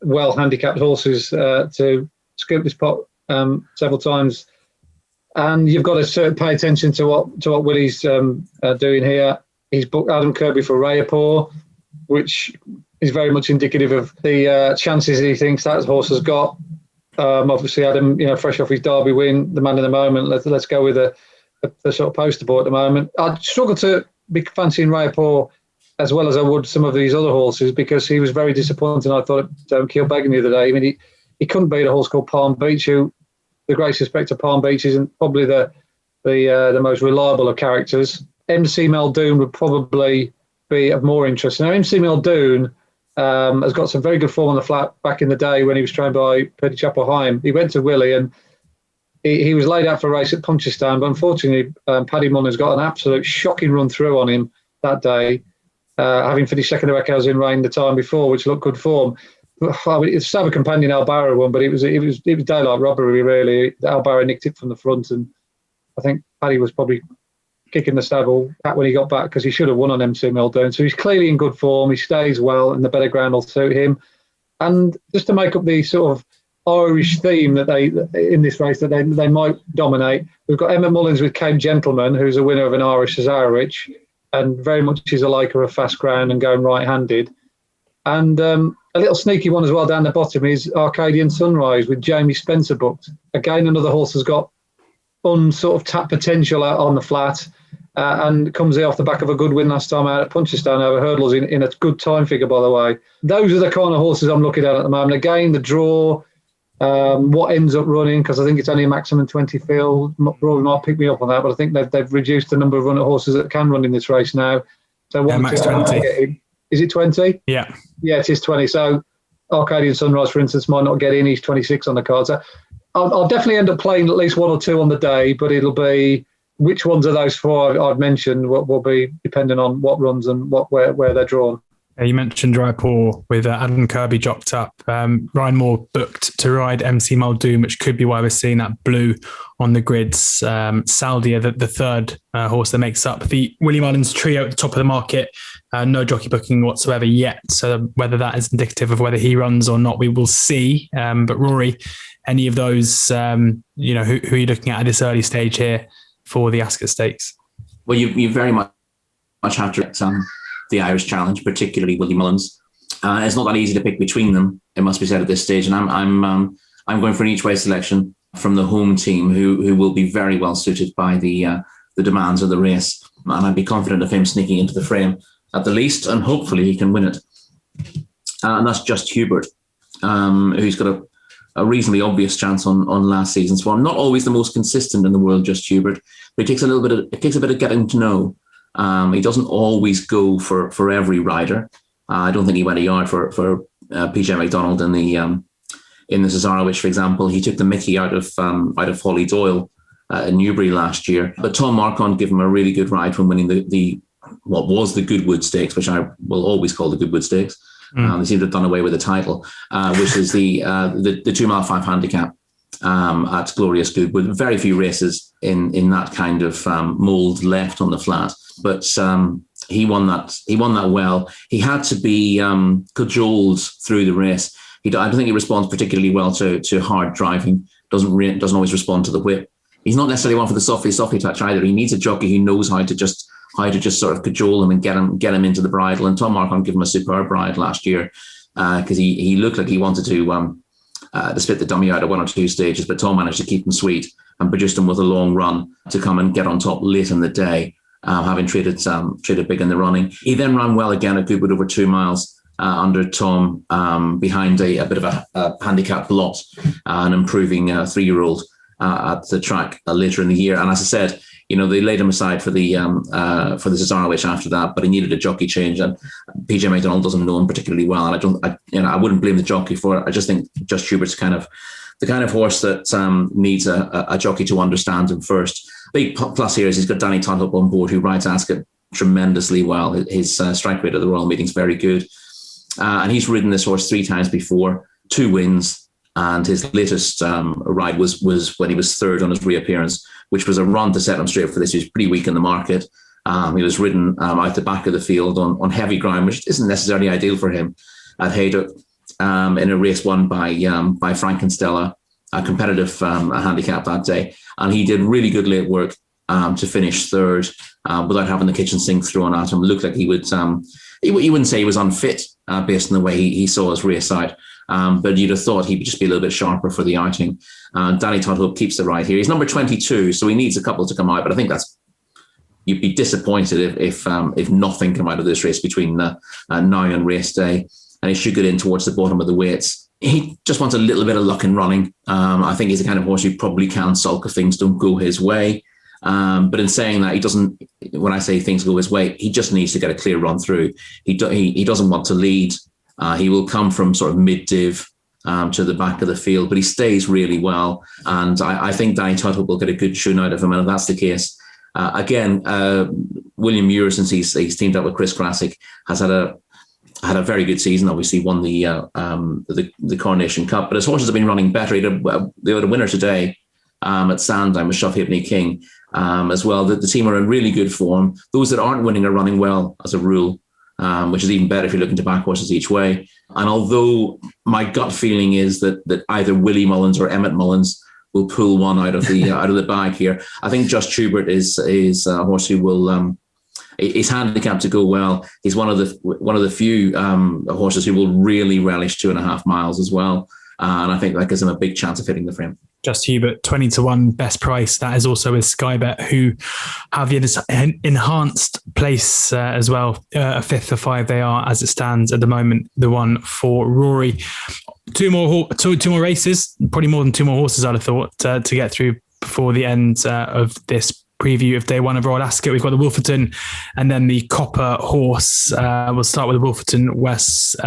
S3: well-handicapped horses to scoop this pot several times. And you've got to pay attention to what Willie's doing here. He's booked Adam Kirby for Raipur, which is very much indicative of the chances he thinks that horse has got. Obviously, Adam, fresh off his Derby win, the man in the moment. Let's go with the sort of poster boy at the moment. I'd struggle to be fancying Raipur as well as I would some of these other horses, because he was very disappointing, I thought, at Kilbeggan the other day. I mean, he couldn't beat a horse called Palm Beach, who the great suspect of Palm Beach isn't probably the most reliable of characters. MC Muldoon would probably be of more interest. Now, MC Muldoon has got some very good form on the flat back in the day when he was trained by Peter Chapel-Hyam. He went to Willie and he was laid out for a race at Punchestown, but unfortunately, Paddy Mullins got an absolute shocking run through on him that day, having finished second to Echoes in Rain the time before, which looked good form. It's Saber Companion Albarra won, but it was daylight robbery, really. Albarra nicked it from the front, and I think Paddy was probably kicking the stable back when he got back, because he should have won on MC Muldoon. So he's clearly in good form. He stays well, and the better ground will suit him. And just to make up the sort of Irish theme that they in this race that they might dominate, we've got Emmett Mullins with Cape Gentleman, who's a winner of an Irish Cesarewitch, and very much is a liker of fast ground and going right-handed. And a little sneaky one as well down the bottom is Arcadian Sunrise with Jamie Spencer booked. Again, another horse has got sort of tap potential out on the flat, and comes off the back of a good win last time out at Punchestown over hurdles in a good time figure, by the way. Those are the kind of horses I'm looking at the moment. Again, the draw, what ends up running, because I think it's only a maximum 20 field. Rory might pick me up on that, but I think they've reduced the number of runner horses that can run in this race now. So
S1: max 20.
S3: Is it 20?
S1: Yeah.
S3: Yeah, it is 20. So Arcadian Sunrise, for instance, might not get in. He's 26 on the card. So I'll definitely end up playing at least one or two on the day, but it'll be which ones of those 4 I've mentioned will be depending on what runs and where they're drawn.
S1: You mentioned Raipur with Adam Kirby dropped up. Ryan Moore booked to ride MC Muldoon, which could be why we're seeing that blue on the grids. Saldia, the third horse that makes up the Willie Mullins trio at the top of the market. No jockey booking whatsoever yet. So whether that is indicative of whether he runs or not, we will see. But Rory, any of those, who are you looking at this early stage here for the Ascot Stakes?
S2: Well, you very much have to get the Irish Challenge, particularly Willie Mullins. It's not that easy to pick between them, it must be said at this stage. And I'm going for an each way selection from the home team, who will be very well suited by the demands of the race. And I'd be confident of him sneaking into the frame at the least, and hopefully he can win it. And that's Just Hubert, who's got a reasonably obvious chance on last season's form. Not always the most consistent in the world, Just Hubert, but it takes a bit of getting to know. He doesn't always go for every rider. I don't think he went a yard for PJ McDonald in the Cesarewitch, for example. He took the mickey out of Holly Doyle in Newbury last year. But Tom Marquand gave him a really good ride from winning the what was the Goodwood Stakes, which I will always call the Goodwood Stakes. They seem to have done away with the title, which is the 2 mile 5 handicap at Glorious Goodwood. Very few races in that kind of mould left on the flat. But he won that well. He had to be cajoled through the race. I don't think he responds particularly well to hard driving. doesn't always respond to the whip. He's not necessarily one for the softly touch either. He needs a jockey who knows how to just sort of cajole him and get him into the bridle. And Tom Marquand gave him a superb ride last year because he looked like he wanted to split the dummy out at 1 or 2 stages, but Tom managed to keep him sweet and produced him with a long run to come and get on top late in the day, having traded big in the running. He then ran well again at Goodwood over 2 miles under Tom behind a bit of a handicap blot, an improving 3-year-old at the track later in the year. And as I said, they laid him aside for the Cesarewitch after that, but he needed a jockey change, and PJ McDonald doesn't know him particularly well. And I wouldn't blame the jockey for it. I just think Just Hubert's the kind of horse that needs a jockey to understand him first. Big plus here is he's got Danny Tudhope on board, who rides Ascot tremendously well. His strike rate at the Royal Meeting's very good, and he's ridden this horse 3 times before, 2 wins. And his latest ride was when he was 3rd on his reappearance, which was a run to set him straight for this. He was pretty weak in the market. He was ridden out the back of the field on heavy ground, which isn't necessarily ideal for him at Haydock, in a race won by Frankenstella, a competitive handicap that day. And he did really good late work to finish 3rd without having the kitchen sink thrown at him. It looked like he would. You wouldn't say he was unfit based on the way he saw his race out. But you'd have thought he would just be a little bit sharper for the outing. Danny Tudhope keeps the ride here. He's number 22, so he needs a couple to come out. But I think you'd be disappointed if nothing come out of this race between now and race day. And he should get in towards the bottom of the weights. He just wants a little bit of luck in running. I think he's the kind of horse who probably can sulk if things don't go his way. But in saying that, he doesn't. When I say things go his way, he just needs to get a clear run through. He doesn't want to lead. He will come from sort of mid-div to the back of the field, but he stays really well. And I think Danny Tudhope will get a good tune out of him. And if that's the case, William Muir, since he's teamed up with Chris Classic, has had a very good season. Obviously won the Coronation Cup, but his horses have been running better. They had a winner today at Sandown with Shove Halfpenny King as well. The team are in really good form. Those that aren't winning are running well as a rule. Which is even better if you're looking to back horses each way. And although my gut feeling is that either Willie Mullins or Emmett Mullins will pull one out of the bag here, I think Just Hubert is a horse who will. He's handicapped to go well. He's one of the few horses who will really relish 2.5 miles as well. And I think that gives him a big chance of hitting the frame.
S1: Just Hubert, 20-1 best price. That is also with Sky Bet, who have the enhanced place as well. A 5th of 5 they are as it stands at the moment. The one for Rory. Two more races, probably more than 2 more horses I'd have thought to get through before the end of this preview of day 1 of Royal Ascot. We've got the Wolferton and then the Copper Horse. We'll start with the Wolferton West.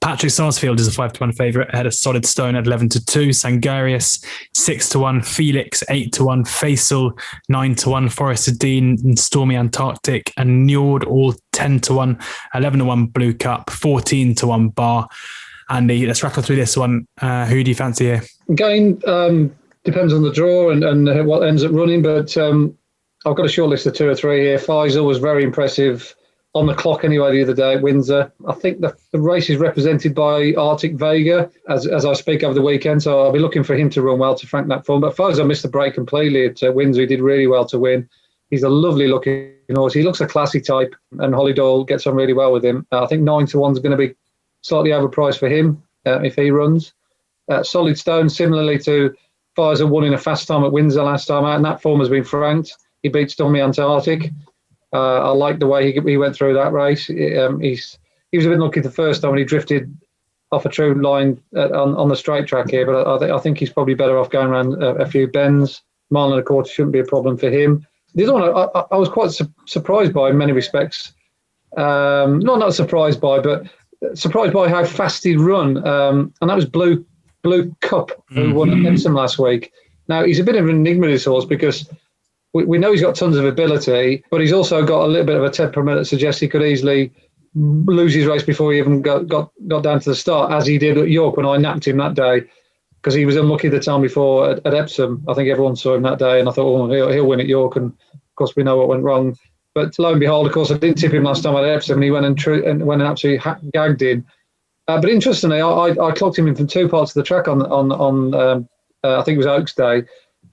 S1: Patrick Sarsfield is a 5-1 favourite ahead of Solid Stone at 11-2. Sangarius 6-1. Felix 8-1. Faisal 9-1. Forest Dean and Stormy Antarctic and Njord all 10-1. 11-1 Blue Cup. 14-1 Bar. Andy, let's rattle through this one. Who do you fancy here?
S3: Again, depends on the draw and what ends up running, but I've got a short list of 2 or 3 here. Faisal was very impressive on the clock anyway the other day at Windsor. I think the race is represented by Arctic Vega as I speak over the weekend, so I'll be looking for him to run well to frank that form. But Faisal missed the break completely at Windsor. He did really well to win. He's a lovely looking horse. He looks a classy type, and Holly Doyle gets on really well with him. I think 9-1 is going to be slightly overpriced for him if he runs. Solid Stone, similarly to Faisal, won in a fast time at Windsor last time out, and that form has been franked. He beat Stormy Antarctic. I like the way he went through that race. He was a bit lucky the first time when he drifted off a true line on the straight track here, but I think he's probably better off going around a few bends. Mile and a quarter shouldn't be a problem for him. The other one I was quite surprised by in many respects. Not surprised by, but surprised by how fast he'd run. And that was Blue Cup, who won at Epsom last week. Now, he's a bit of an enigma, this horse, because we know he's got tons of ability, but he's also got a little bit of a temperament that suggests he could easily lose his race before he even got down to the start, as he did at York when I napped him that day, because he was unlucky the time before at Epsom. I think everyone saw him that day, and I thought, he'll win at York, and of course we know what went wrong. But lo and behold, of course, I didn't tip him last time at Epsom, and he went and absolutely gagged in. But interestingly, I clocked him in from two parts of the track on I think it was Oaks Day.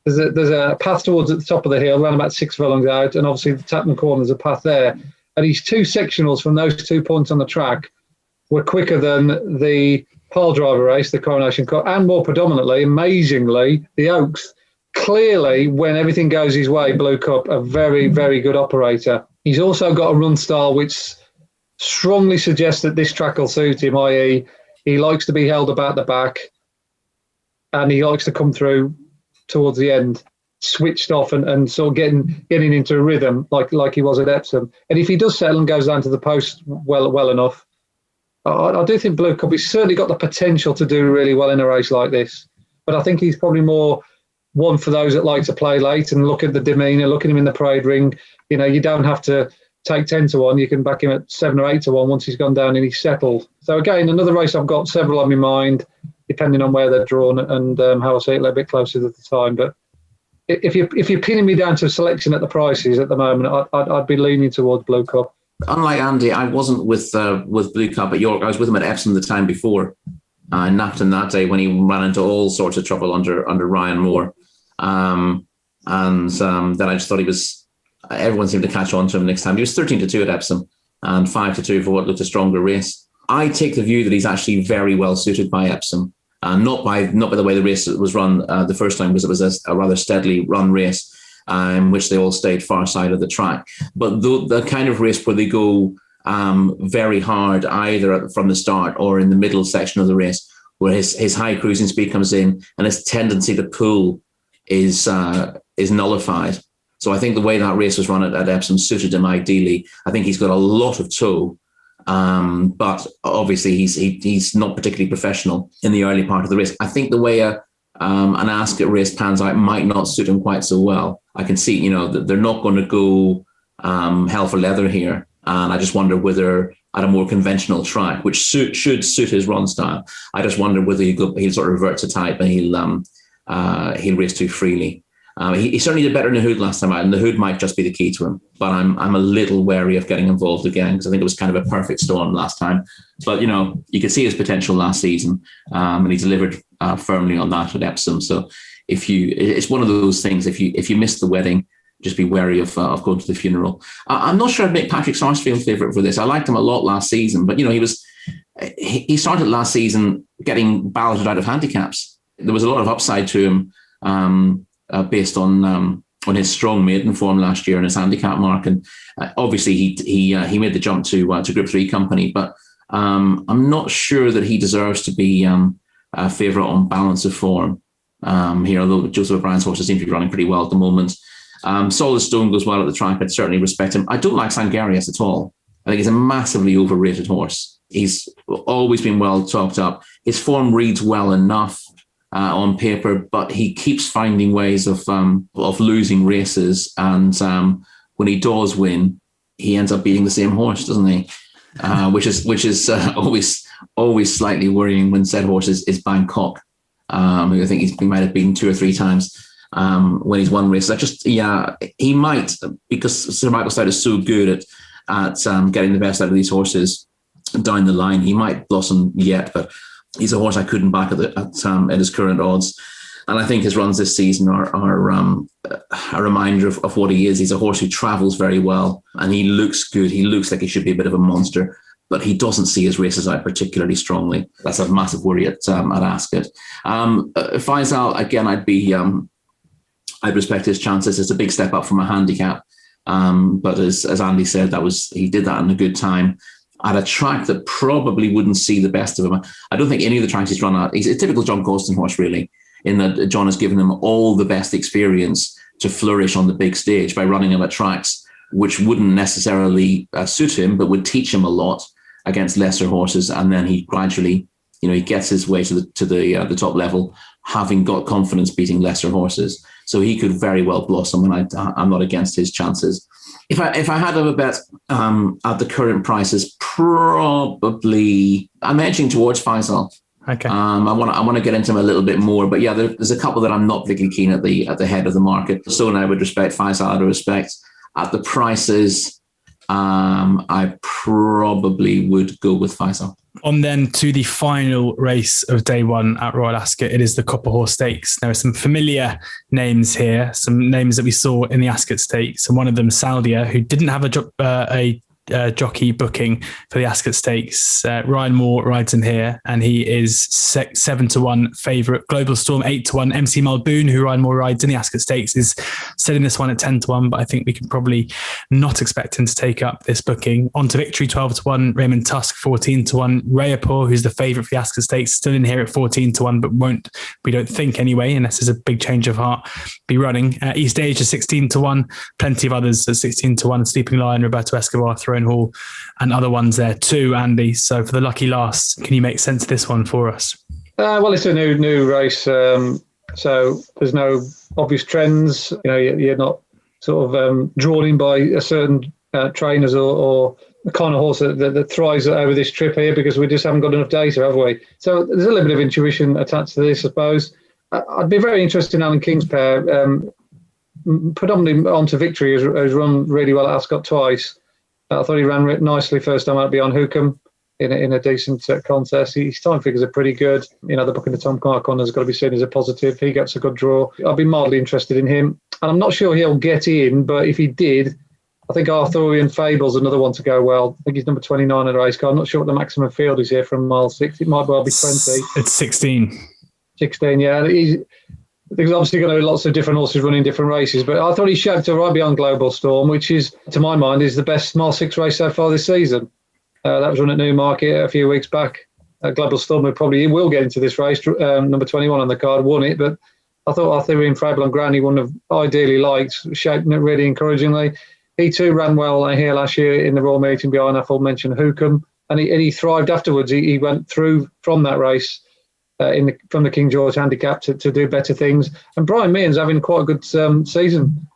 S3: There's a path towards at the top of the hill, around about 6 furlongs out, and obviously the Tapman Corner is a path there. And his two sectionals from those 2 points on the track were quicker than the pile driver race, the Coronation Cup, and more predominantly, amazingly, the Oaks. Clearly, when everything goes his way, Blue Cup, a very, very good operator. He's also got a run style which strongly suggests that this track will suit him, i.e. he likes to be held about the back and he likes to come through towards the end, switched off and sort of getting into a rhythm like he was at Epsom. And if he does settle and goes down to the post well enough, I do think Blue Cup, he's certainly got the potential to do really well in a race like this. But I think he's probably more one for those that like to play late and look at the demeanour, look at him in the parade ring. You know, you don't have to take 10-1. You can back him at 7 or 8-1 once he's gone down and he's settled. So again, another race I've got several on my mind, depending on where they're drawn and how I see it a little bit closer at the time. But if you're pinning me down to a selection at the prices at the moment, I'd be leaning towards Blue Cup.
S2: Unlike Andy, I wasn't with Blue Cup at York. I was with him at Epsom the time before. I napped him that day when he ran into all sorts of trouble under Ryan Moore. Then I just thought everyone seemed to catch on to him next time. He was 13-2 at Epsom and 5-2 for what looked a stronger race. I take the view that he's actually very well suited by Epsom. Not by the way the race was run the first time, because it was a rather steadily run race in which they all stayed far side of the track. But the kind of race where they go very hard either from the start or in the middle section of the race, where his high cruising speed comes in and his tendency to pull is nullified. So I think the way that race was run at Epsom suited him ideally. I think he's got a lot of toe, but obviously he's not particularly professional in the early part of the race. I think the way an Ascot race pans out might not suit him quite so well. I can see, that they're not going to go hell for leather here. And I just wonder whether at a more conventional track, which should suit his run style, I just wonder whether he'll sort of revert to type and he'll race too freely. He certainly did better in the Hood last time out, and the Hood might just be the key to him. But I'm a little wary of getting involved again, because I think it was kind of a perfect storm last time. But, you could see his potential last season, and he delivered firmly on that at Epsom. So it's one of those things, if you miss the wedding, just be wary of going to the funeral. I'm not sure I'd make Patrick Sarsfield favourite for this. I liked him a lot last season, but, he started last season getting balloted out of handicaps. There was a lot of upside to him, based on his strong maiden form last year and his handicap mark, and obviously he made the jump to Group 3 company. But I'm not sure that he deserves to be a favourite on balance of form here. Although Joseph O'Brien's horses seem to be running pretty well at the moment. Solid Stone goes well at the track. I'd certainly respect him. I don't like Sangarius at all. I think he's a massively overrated horse. He's always been well talked up. His form reads well enough on paper, but he keeps finding ways of losing races, and when he does win, he ends up beating the same horse, doesn't he? Which is always slightly worrying when said horse is Bangkok, who I think he might have beaten 2 or 3 times when he's won races. He might, because Sir Michael Stout is so good at getting the best out of these horses down the line. He might blossom yet, but he's a horse I couldn't back at his current odds. And I think his runs this season are a reminder of what he is. He's a horse who travels very well, and he looks good. He looks like he should be a bit of a monster, but he doesn't see his races out particularly strongly. That's a massive worry at Ascot. Faisal, again, I'd respect his chances. It's a big step up from a handicap. But as Andy said, he did that in a good time at a track that probably wouldn't see the best of him. I don't think any of the tracks he's run at, he's a typical John Colston horse, really, in that John has given him all the best experience to flourish on the big stage by running him at tracks which wouldn't necessarily suit him, but would teach him a lot against lesser horses. And then he gradually, he gets his way to the top level, having got confidence beating lesser horses. So he could very well blossom, and I'm not against his chances. If I had to have a bet at the current prices, probably I'm edging towards Faisal.
S1: Okay.
S2: I want to get into him a little bit more, but yeah, there's a couple that I'm not particularly keen at the head of the market. So I would respect Faisal out of respect. At the prices, I probably would go with Faisal.
S1: On then to the final race of day one at Royal Ascot. It is the Copper Horse Stakes. There are some familiar names here, some names that we saw in the Ascot Stakes, and one of them, Saldia, who didn't have a jockey booking for the Ascot Stakes. Ryan Moore rides him here, and he is 7-1 favourite. Global Storm 8-1. MC Muldoon, who Ryan Moore rides in the Ascot Stakes, is setting this one at 10-1, but I think we can probably not expect him to take up this booking. On to Victory 12-1. Raymond Tusk 14-1. Rayapur, who's the favourite for the Ascot Stakes, still in here at 14-1, but won't, we don't think anyway, unless there's a big change of heart, be running. East Asia 16-1. Plenty of others at 16-1. Sleeping Lion, Roberto Escobar, Throne Hall, and other ones there too, Andy. So for the lucky last, can you make sense of this one for us?
S3: Well, it's a new race, so there's no obvious trends. You're not sort of drawn in by a certain trainers or the kind of horse that thrives over this trip here, because we just haven't got enough data, have we? So there's a little bit of intuition attached to this, I suppose. I'd be very interested in Alan King's pair, predominantly onto Victory, who's run really well at Ascot twice. I thought he ran nicely first time out beyond Hookham in a decent contest. His time figures are pretty good. The booking of Tom Carcon has got to be seen as a positive. He gets a good draw. I'll be mildly interested in him. And I'm not sure he'll get in, but if he did, I think Arthurian Fable's another one to go well. I think he's number 29 in the race car. I'm not sure what the maximum field is here from mile 6. It might well be 20.
S1: It's 16.
S3: 16, yeah. There's obviously going to be lots of different horses running different races, but I thought he shaped her right beyond Global Storm, which is, to my mind, is the best mile 6 race so far this season. That was run at Newmarket a few weeks back. Global Storm will get into this race. Number 21 on the card won it, but I thought Arthurian Fable on ground he wouldn't have ideally liked, shaping it really encouragingly. He too ran well here last year in the Royal Meeting behind aforementioned Hookham, and he thrived afterwards. He went through from that race from the King George handicap to do better things. And Brian Meehan's having quite a good season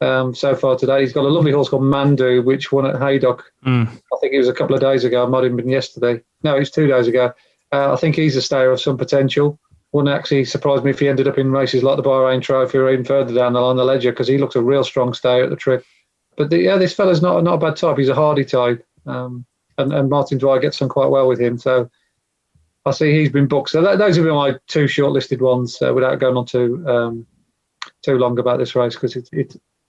S3: so far today. He's got a lovely horse called Mandu, which won at Haydock. I think it was a couple of days ago. It might have been yesterday. No, it was 2 days ago. I think he's a stayer of some potential. Wouldn't actually surprise me if he ended up in races like the Bahrain Trophy or even further down the line, the Ledger, because he looks a real strong stayer at the trip. But this fella's not a bad type. He's a hardy type. And Martin Dwyer gets on quite well with him. So I see he's been booked. So those have been my two shortlisted ones without going on too long about this race, because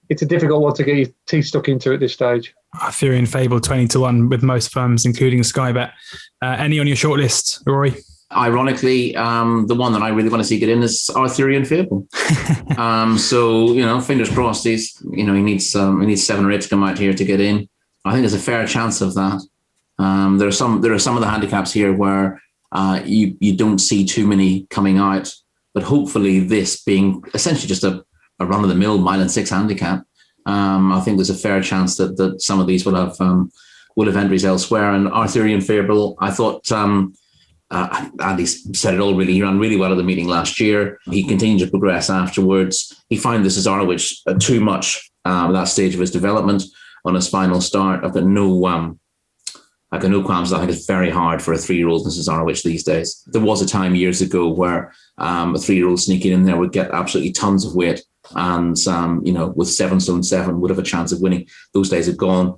S3: it's a difficult one to get your teeth stuck into at this stage.
S1: Arthurian Fable 20-1 with most firms, including Sky Bet. Any on your shortlist, Rory?
S2: Ironically, the one that I really want to see get in is Arthurian Fable. So fingers crossed. He needs 7 or 8 to come out here to get in. I think there's a fair chance of that. There are some of the handicaps here where you don't see too many coming out, but hopefully this being essentially just a run-of-the-mill mile and 6 handicap, I think there's a fair chance that some of these will have entries elsewhere. And Arthurian Fable, I thought Andy said it all really. He ran really well at the meeting last year. He continued to progress afterwards. He found this Cesarewitch too much at that stage of his development on his final start. I've got no qualms. I think it's very hard for a 3-year-old in Cesarewitch these days. There was a time years ago where a 3-year-old sneaking in there would get absolutely tons of weight, and with 7 stone 7 would have a chance of winning. Those days are gone.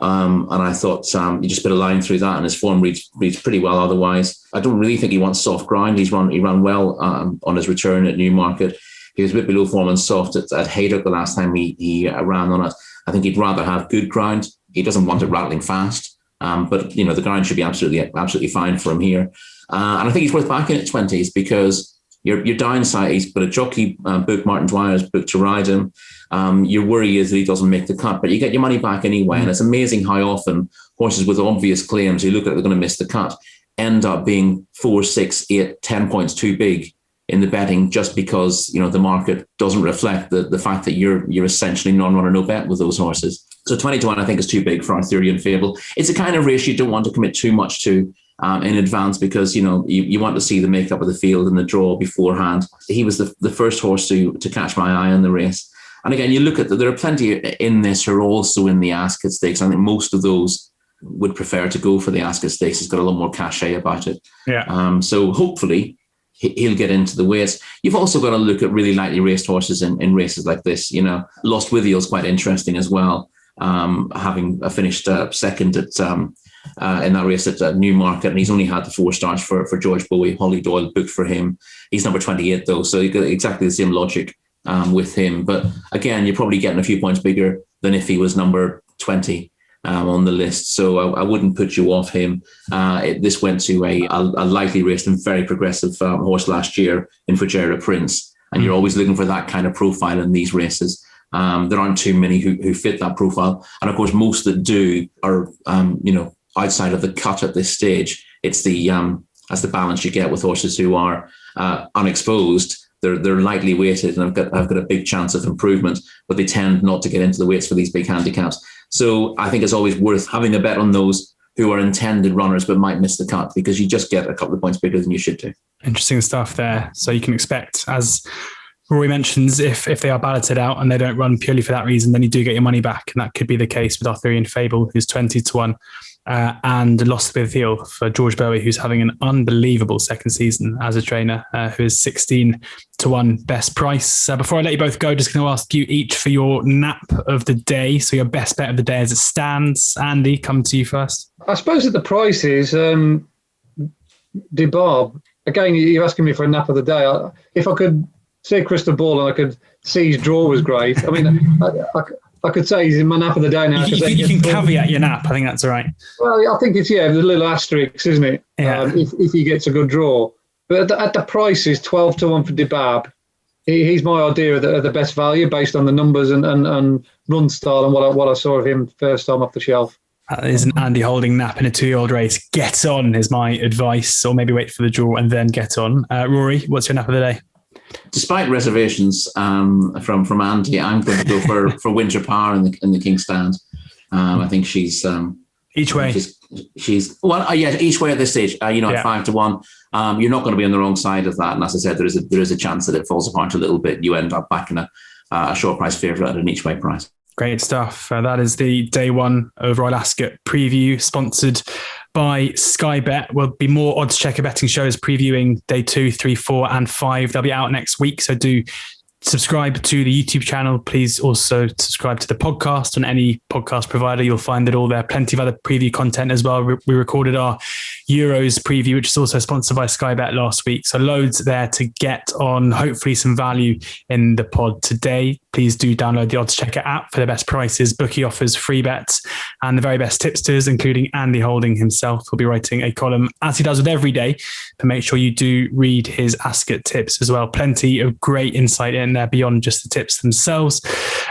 S2: And I thought he just put a line through that, and his form reads pretty well otherwise. I don't really think he wants soft ground. He ran well on his return at Newmarket. He was a bit below form and soft at Haydock the last time he ran on it. I think he'd rather have good ground. He doesn't want it rattling fast. But the ground should be absolutely fine for him here. And I think he's worth backing at 20s, because your downside, he's put a jockey book, Martin Dwyer's book, to ride him. Your worry is that he doesn't make the cut, but you get your money back anyway. And it's amazing how often horses with obvious claims, you look at they're going to miss the cut, end up being 4, 6, 8, 10 points too big in the betting, just because the market doesn't reflect the fact that you're essentially non-runner no bet with those horses. So 20-1 I think is too big for Arthurian Fable. It's a kind of race you don't want to commit too much to in advance, because you want to see the makeup of the field and the draw beforehand. He was the first horse to catch my eye in the race. And again, you look at there are plenty in this who are also in the Ascot Stakes. I think most of those would prefer to go for the Ascot Stakes. It's got a lot more cachet about it. Yeah. So hopefully he'll get into the weights. You've also got to look at really lightly raced horses in races like this. Lost Withiel's quite interesting as well. having finished second at in that race at Newmarket, and he's only had the 4 starts for George Bowie. Holly Doyle booked for him. He's number 28 though, so you got exactly the same logic with him. But again, you're probably getting a few points bigger than if he was number 20 on the list. So I wouldn't put you off him. This went to a lightly raced and very progressive horse last year in Fujairah Prince, and you're always looking for that kind of profile in these races. There aren't too many who fit that profile, and of course most that do are outside of the cut at this stage. It's that's the balance you get with horses who are unexposed. They're lightly weighted and have got a big chance of improvement, but they tend not to get into the weights for these big handicaps. So I think it's always worth having a bet on those who are intended runners but might miss the cut, because you just get a couple of points bigger than you should do. Interesting stuff there. So you can expect, as Rory mentions, if they are balloted out and they don't run purely for that reason, then you do get your money back. And that could be the case with Arthurian Fable, who's 20-1. And Lost with Heel for George Bowie, who's having an unbelievable second season as a trainer, who is 16-1 best price. Before I let you both go, just going to ask you each for your nap of the day. So your best bet of the day as it stands. Andy, come to you first.
S3: I suppose at the prices, DeBarb. Again, you're asking me for a nap of the day. If I could see a crystal ball and I could see his draw was great. I mean, I could say he's in my nap of the day now.
S1: You can caveat your nap. I think that's all right.
S3: Well, I think it's, the little asterisk, isn't it?
S1: Yeah.
S3: If he gets a good draw. But at the prices, 12-1 for DeBarb, he's my idea of the best value based on the numbers and run style and what I saw of him first time off the shelf.
S1: That is an Andy Holding nap in a 2-year-old race. Get on is my advice, or maybe wait for the draw and then get on. Rory, what's your nap of the day? Despite reservations from Andy, I'm going to go for Winter Power in the King's Stand. I think she's each way. She's each way at this stage. At 5-1, you're not going to be on the wrong side of that. And as I said, there is a chance that it falls apart a little bit. You end up back in a short price favourite at an each way price. Great stuff. That is the day one of Royal Ascot preview, sponsored by Sky Bet. There'll be more odds checker betting shows previewing day 2, 3, 4 and 5. They'll be out next week. So do subscribe to the YouTube channel. Please also subscribe to the podcast on any podcast provider. You'll find it all there. Plenty of other preview content as well. We recorded our Euros preview, which is also sponsored by Sky Bet last week. So loads there to get on. Hopefully some value in the pod today. Please do download the Odds Checker app for the best prices, bookie offers, free bets, and the very best tipsters, including Andy Holding himself. He'll be writing a column, as he does with every day, to make sure you do read his Ascot tips as well. Plenty of great insight in there beyond just the tips themselves.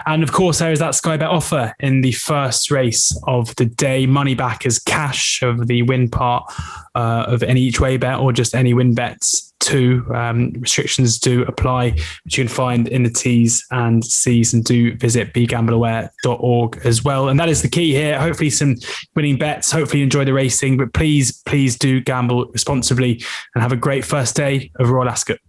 S1: And of course, there is that Sky Bet offer in the first race of the day. Money back as cash of the win part of any each way bet, or just any win bets too. Restrictions do apply, which you can find in the T's and C's, and do visit begambleaware.org as well. And that is the key here. Hopefully some winning bets, hopefully you enjoy the racing, but please do gamble responsibly and have a great first day of Royal Ascot.